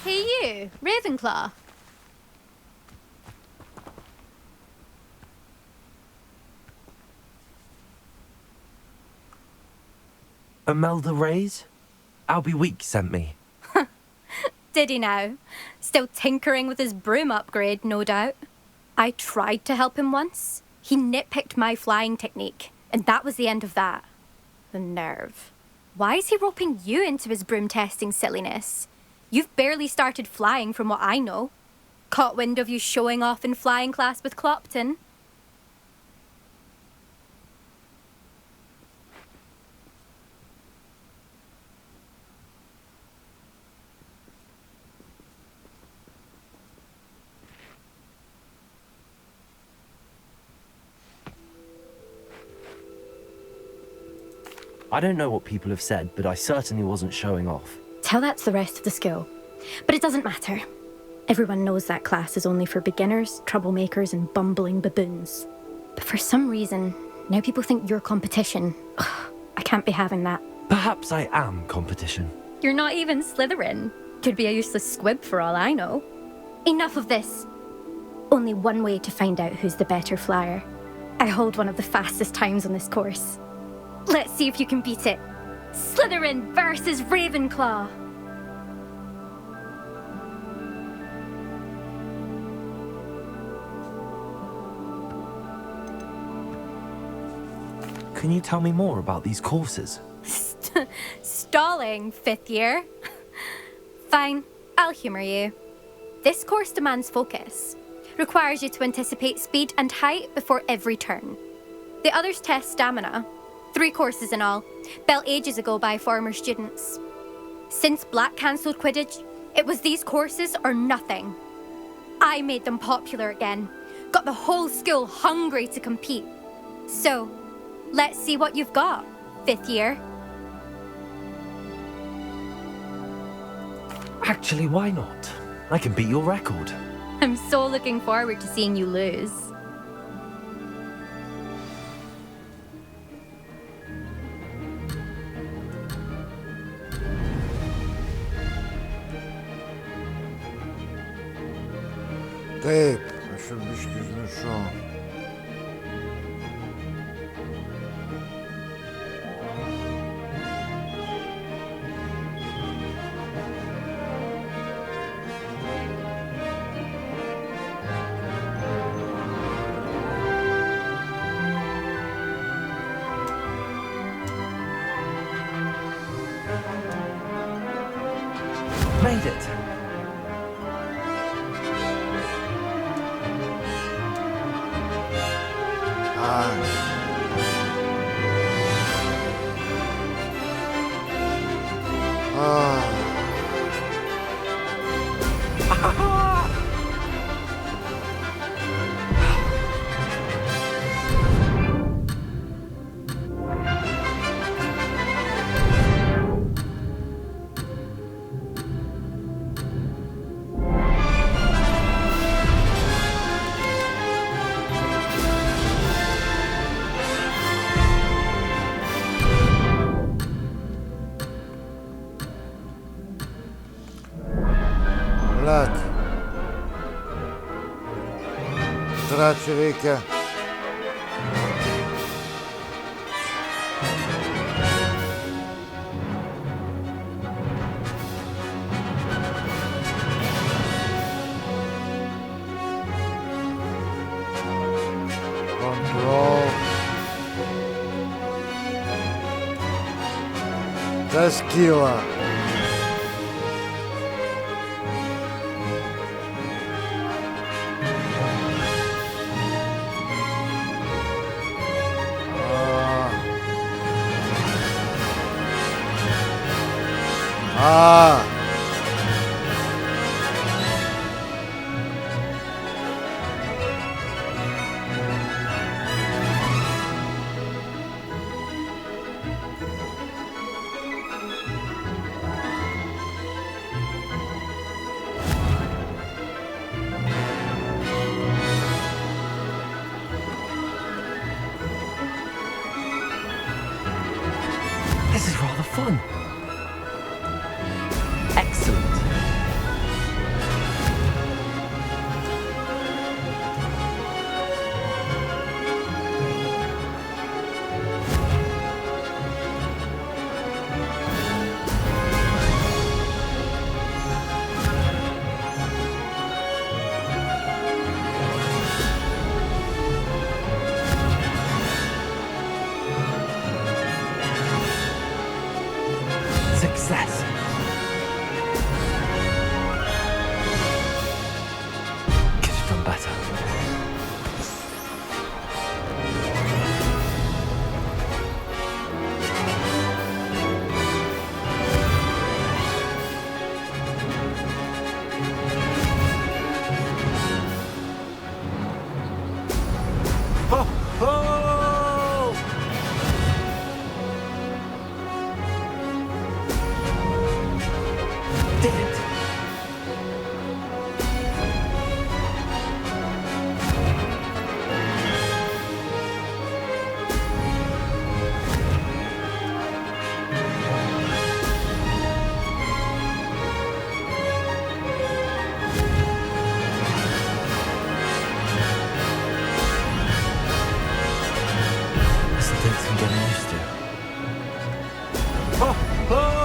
Hey you, Ravenclaw. Imelda Reyes? Albie Week sent me. Did he now? Still tinkering with his broom upgrade, no doubt. I tried to help him once. He nitpicked my flying technique, and that was the end of that. The nerve. Why is he roping you into his broom testing silliness? You've barely started flying from what I know. Caught wind of you showing off in flying class with Clopton. I don't know what people have said, but I certainly wasn't showing off. Tell that to the rest of the school. But it doesn't matter. Everyone knows that class is only for beginners, troublemakers, and bumbling baboons. But for some reason, now people think you're competition. Ugh, I can't be having that. Perhaps I am competition. You're not even Slytherin. Could be a useless squib for all I know. Enough of this. Only one way to find out who's the better flyer. I hold one of the fastest times on this course. Let's see if you can beat it. Slytherin versus Ravenclaw. Can you tell me more about these courses? Stalling, fifth year. Fine, I'll humour you. This course demands focus. Requires you to anticipate speed and height before every turn. The others test stamina. 3 courses in all, built ages ago by former students. Since Black cancelled Quidditch, it was these courses or nothing. I made them popular again, got the whole school hungry to compete. So, let's see what you've got, fifth year. Actually, why not? I can beat your record. I'm so looking forward to seeing you lose. Taip, aš jau biškį užmiršau. Made it! Blet. Trečią reikia. Control. Tas kyla. This is rather fun. Excellent. Success. Could have done better. Ho, ho! Did it? This takes some getting used to. Ho, ho!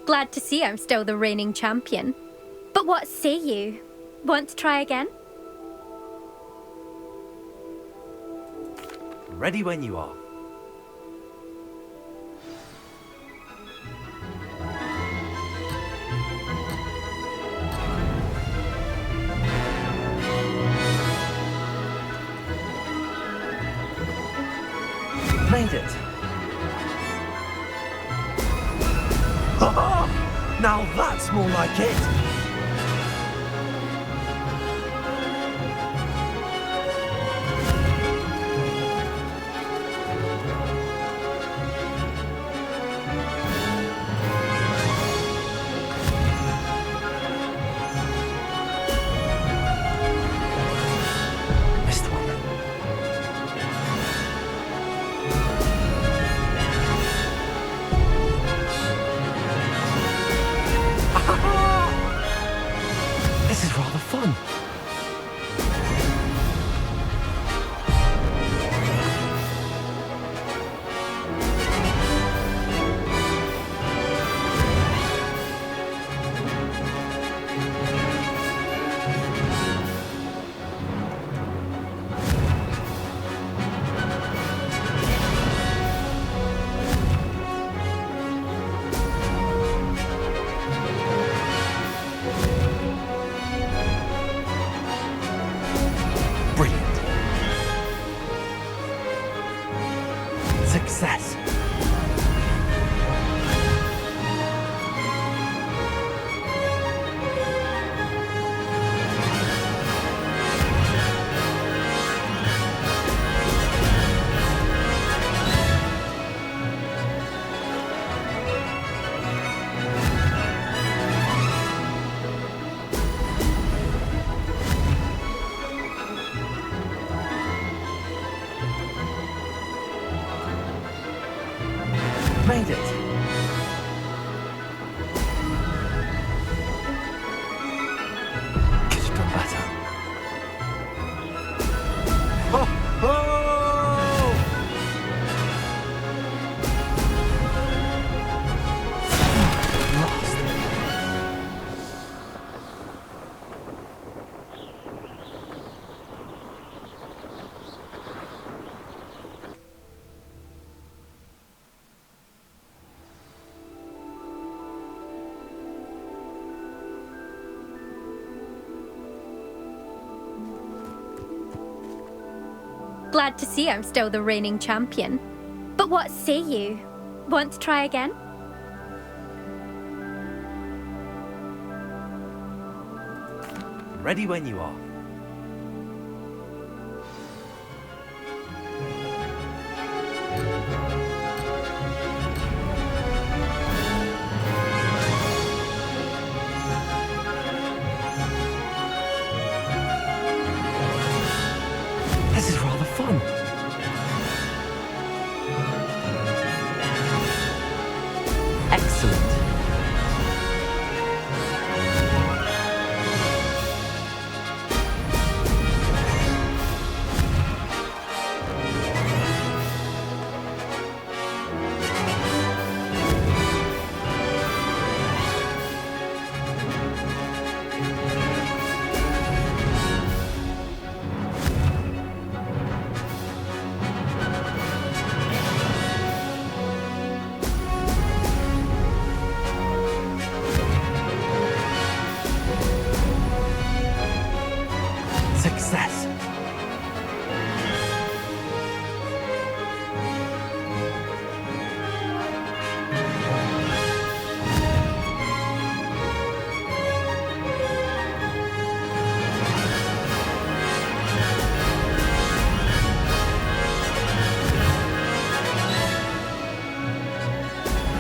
Glad to see I'm still the reigning champion. But what say you? Want to try again? Ready when you are. Made it. Now that's more like it. Missed one. This is rather fun. Made it. Could have done better. Oh! Lost. Glad to see I'm still the reigning champion. But what say you? Want to try again? Ready when you are. This is rather fun. Excellent. Success.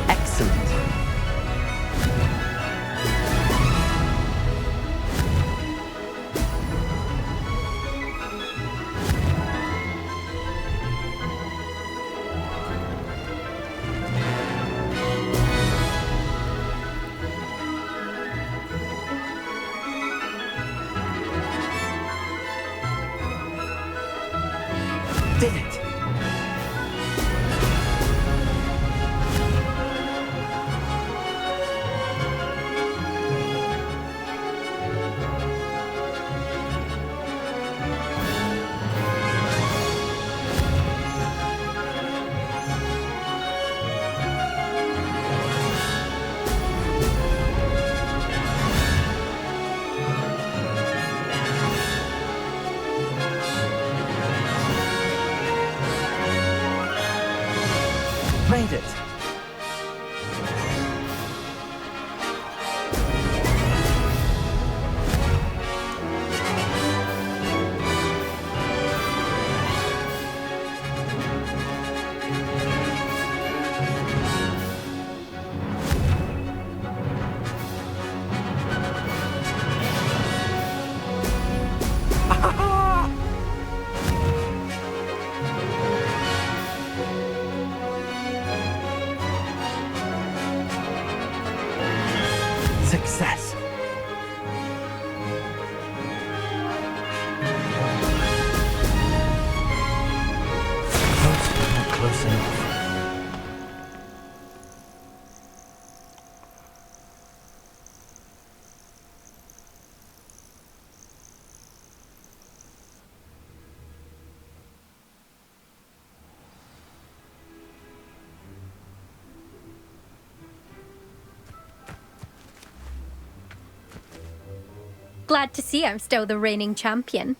Excellent. Did it. Made it. Success. Not close enough. Glad to see I'm still the reigning champion.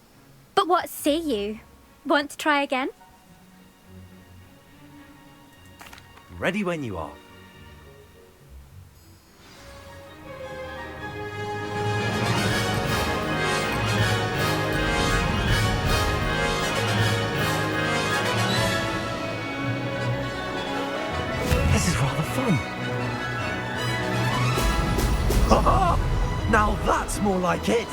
But what say you? Want to try again? Ready when you are. This is rather fun. Now that's more like it.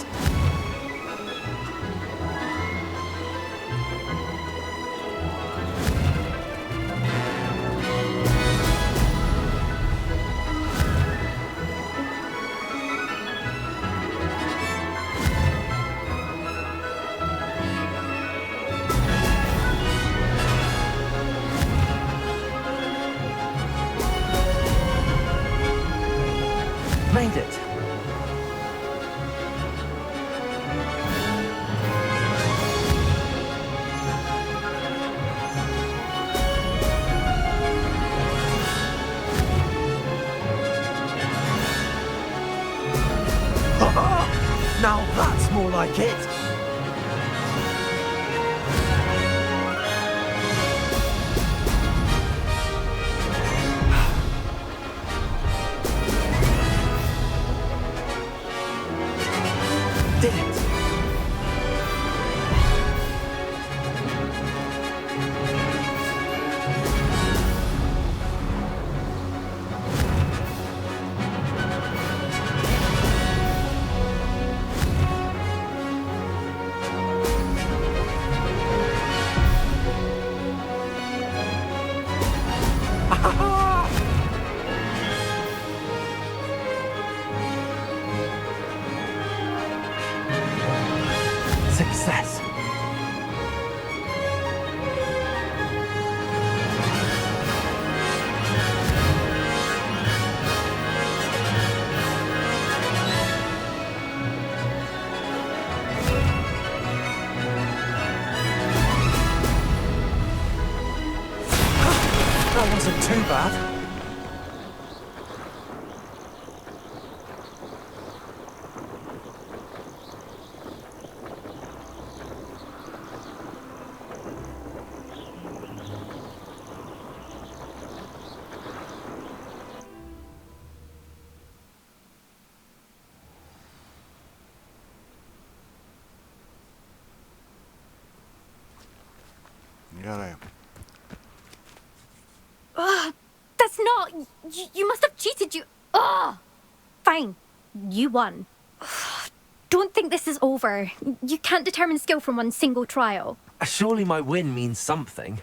made it. Now that's more like it. Did it. Success. That wasn't too bad. Gerai. That's not... You must have cheated, you... Fine. You won. Don't think this is over. You can't determine skill from one single trial. Surely my win means something.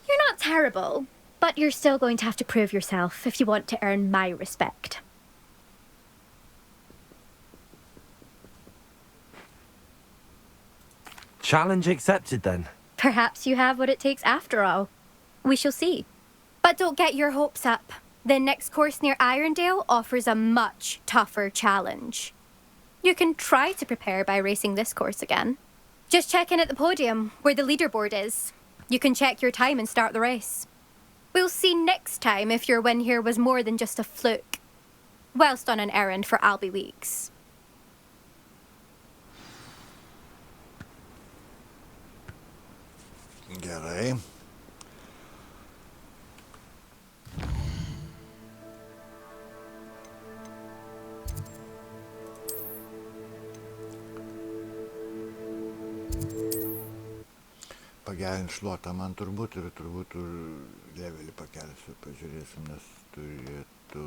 You're not terrible, but you're still going to have to prove yourself if you want to earn my respect. Challenge accepted then. Perhaps you have what it takes after all. We shall see. But don't get your hopes up. The next course near Irondale offers a much tougher challenge. You can try to prepare by racing this course again. Just check in at the podium, where the leaderboard is. You can check your time and start the race. We'll see next time if your win here was more than just a fluke, whilst on an errand for Albie Weeks. Gerai. Pagerint šluotą man turbūt ir turbūt levelį pakelsiu. Pažiūrėsim, nes turėtų...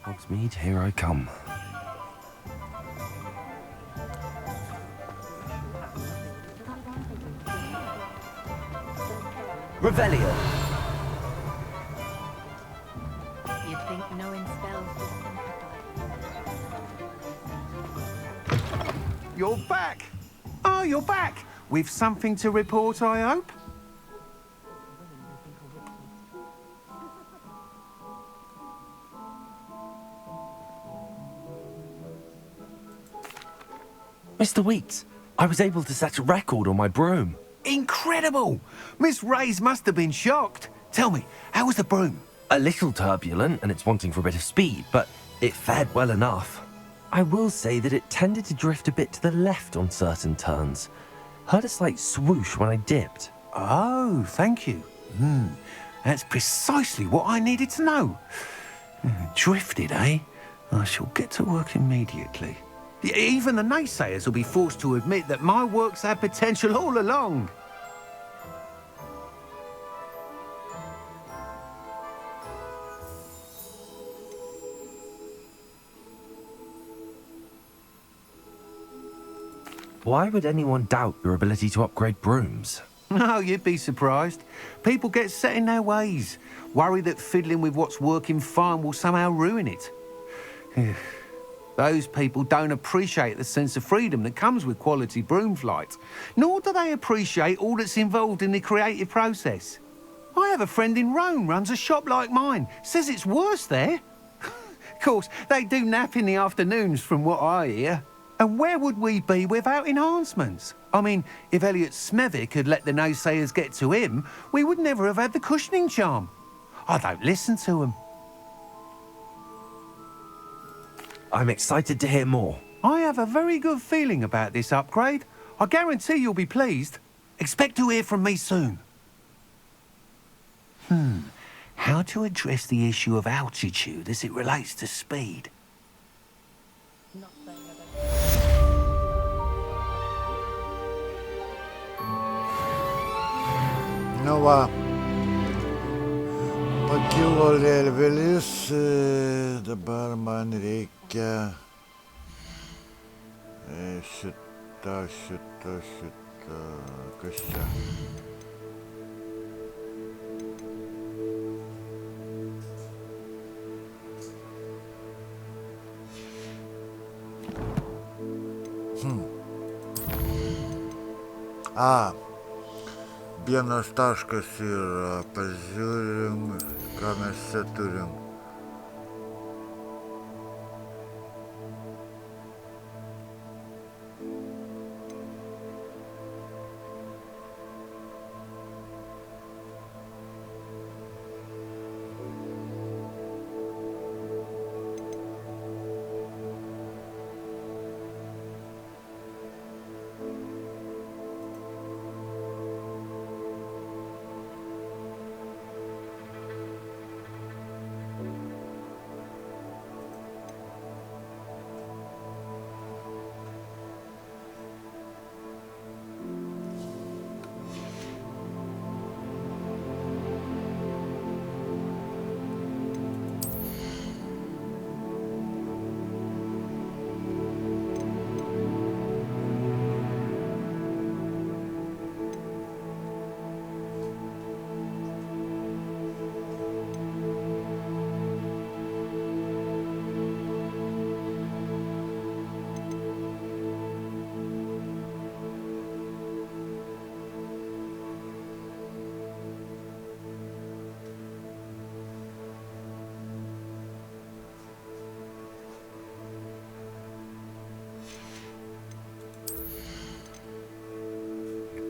Hogsmeade, here I come. Revelio. You'd think knowing spells was simple. You're back! Oh, you're back! With something to report, I hope? Mr. Weeks, I was able to set a record on my broom. Incredible! Miss Reyes must have been shocked. Tell me, how was the broom? A little turbulent, and it's wanting for a bit of speed, but it fared well enough. I will say that it tended to drift a bit to the left on certain turns. Heard a slight swoosh when I dipped. Oh, thank you. That's precisely what I needed to know. Drifted, eh? I shall get to work immediately. Even the naysayers will be forced to admit that my work's had potential all along. Why would anyone doubt your ability to upgrade brooms? Oh, you'd be surprised. People get set in their ways, worry that fiddling with what's working fine will somehow ruin it. Those people don't appreciate the sense of freedom that comes with quality broom flight, nor do they appreciate all that's involved in the creative process. I have a friend in Rome runs a shop like mine. Says it's worse there. Of course, they do nap in the afternoons from what I hear. And where would we be without enhancements? I mean, if Elliot Smethwick had let the naysayers get to him, we would never have had the cushioning charm. I don't listen to them. I'm excited to hear more. I have a very good feeling about this upgrade. I guarantee you'll be pleased. Expect to hear from me soon. How to address the issue of altitude as it relates to speed? Nu va, pakilo levelis, dabar man reikia šitą, kas čia? Vienas taškas yra, pažiūrim, ką mes čia turim.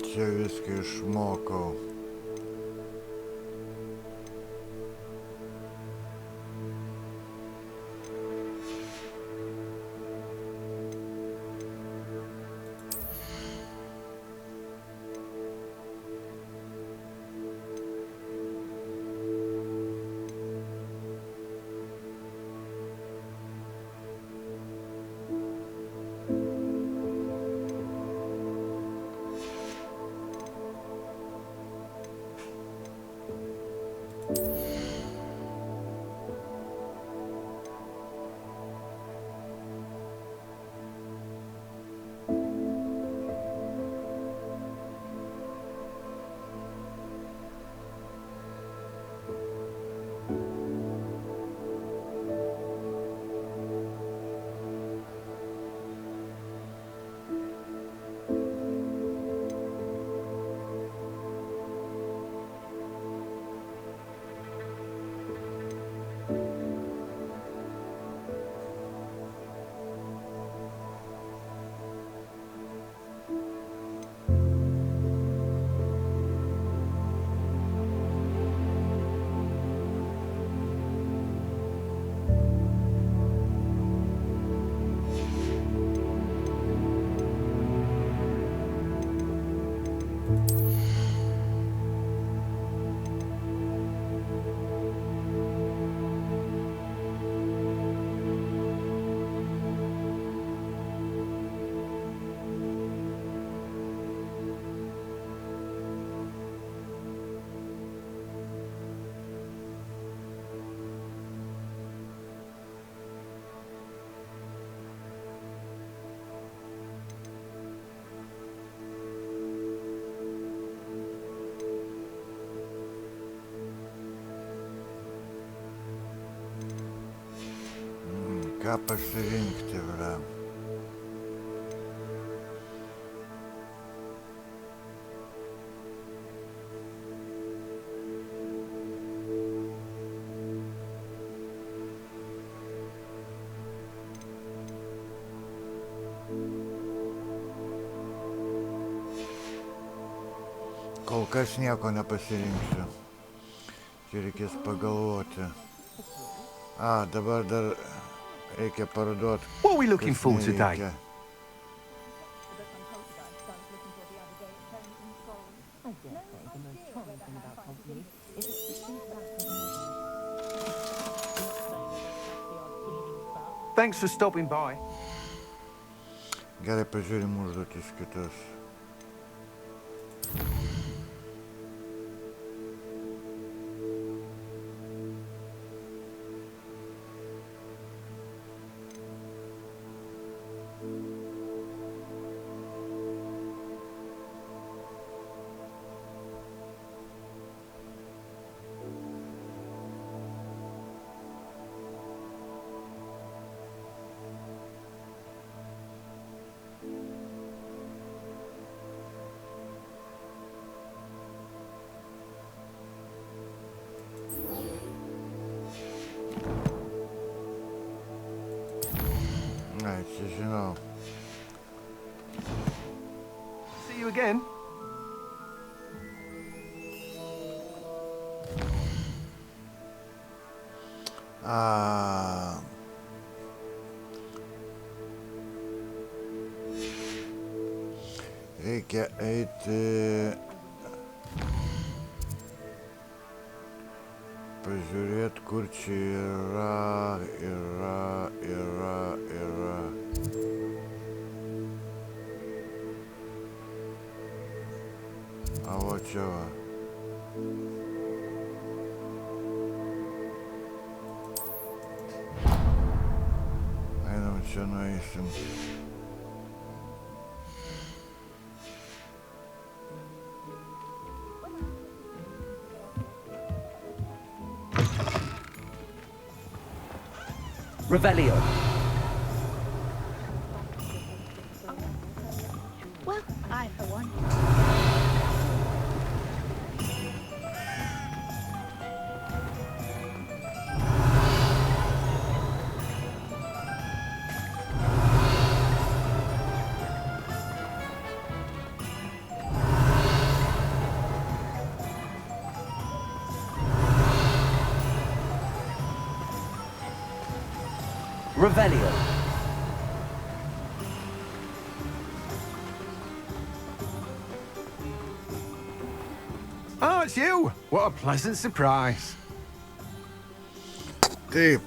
Čia viską išmokau. Ką pasirinkti, bra? kas nieko nepasirinksiu. Čia reikės pagalvoti. Dabar dar reikia parduoti. What are we looking for today? Thanks for stopping by. Gerai, pažiūrim užduotis kitas. See you again. Reikia eiti pažiūrėti, kur čia yra. Va čia va. Einam čia nueisim. Revelio. Well, I, for one. Revelio. Oh, it's you! What a pleasant surprise. Taip.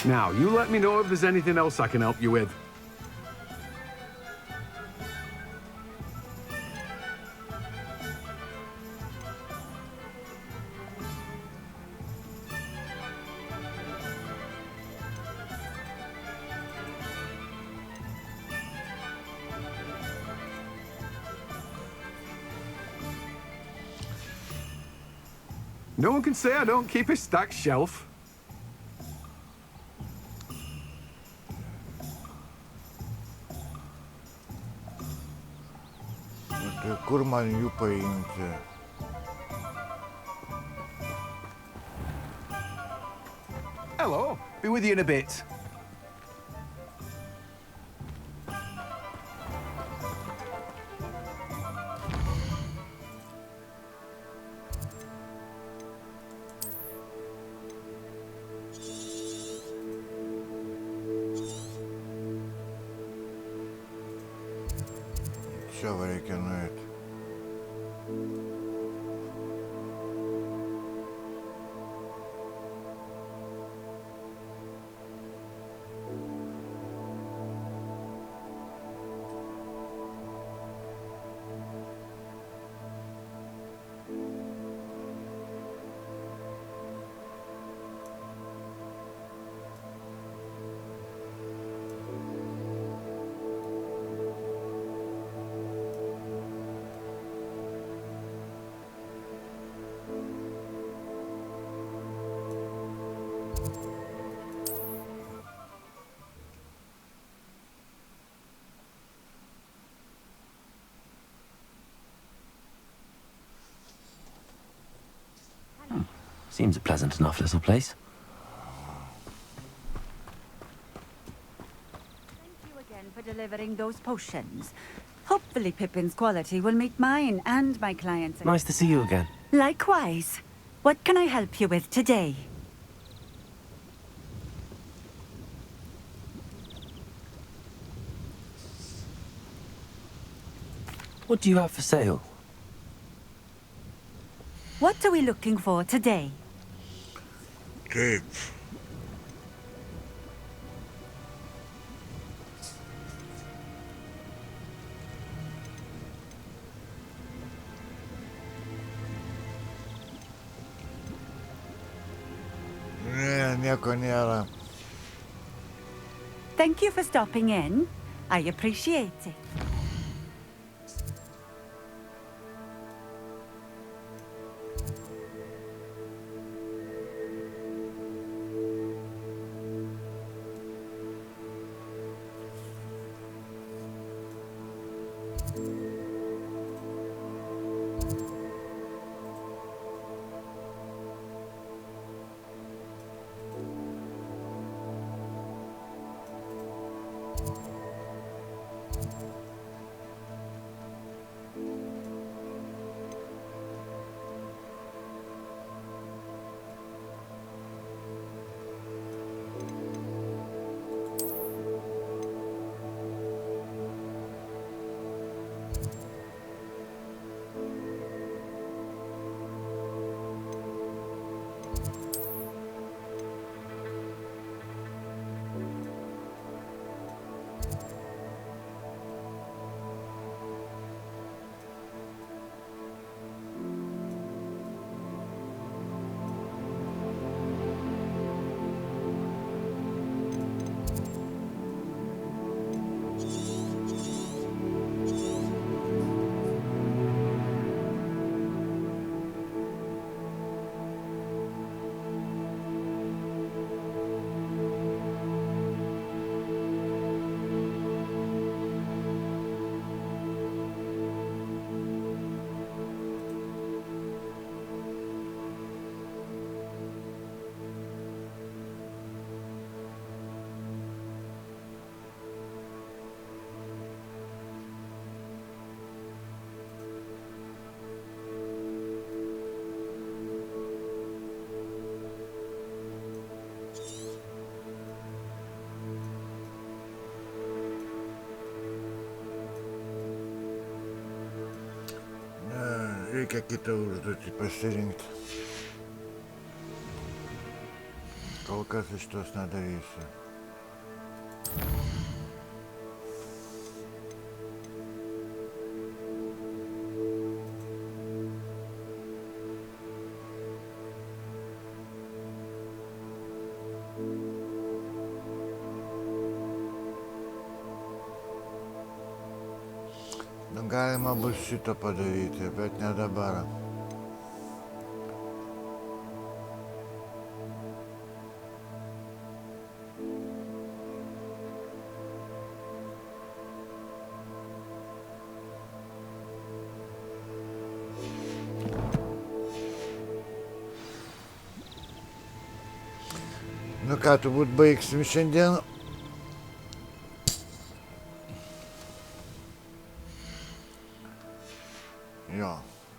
Now, you let me know if there's anything else I can help you with. No one can say I don't keep a stacked shelf. Tai kur man jų paimti? Hello, be with you in a bit. Čia va reikia nueiti. Seems a pleasant enough little place. Thank you again for delivering those potions. Hopefully Pippin's quality will meet mine and my clients. Nice to see you again. Likewise. What can I help you with today? What do you have for sale? What are we looking for today? Taip. Ne, nieko nėra. Thank you for stopping in. I appreciate it. Reikia kitą užduotį pasirinkti. Kol kas iš tos nedarysiu. Galima bus šitą padaryti, bet ne dabar. Nu ką, turbūt baigsim šiandien. Jo,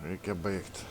reikia baigti.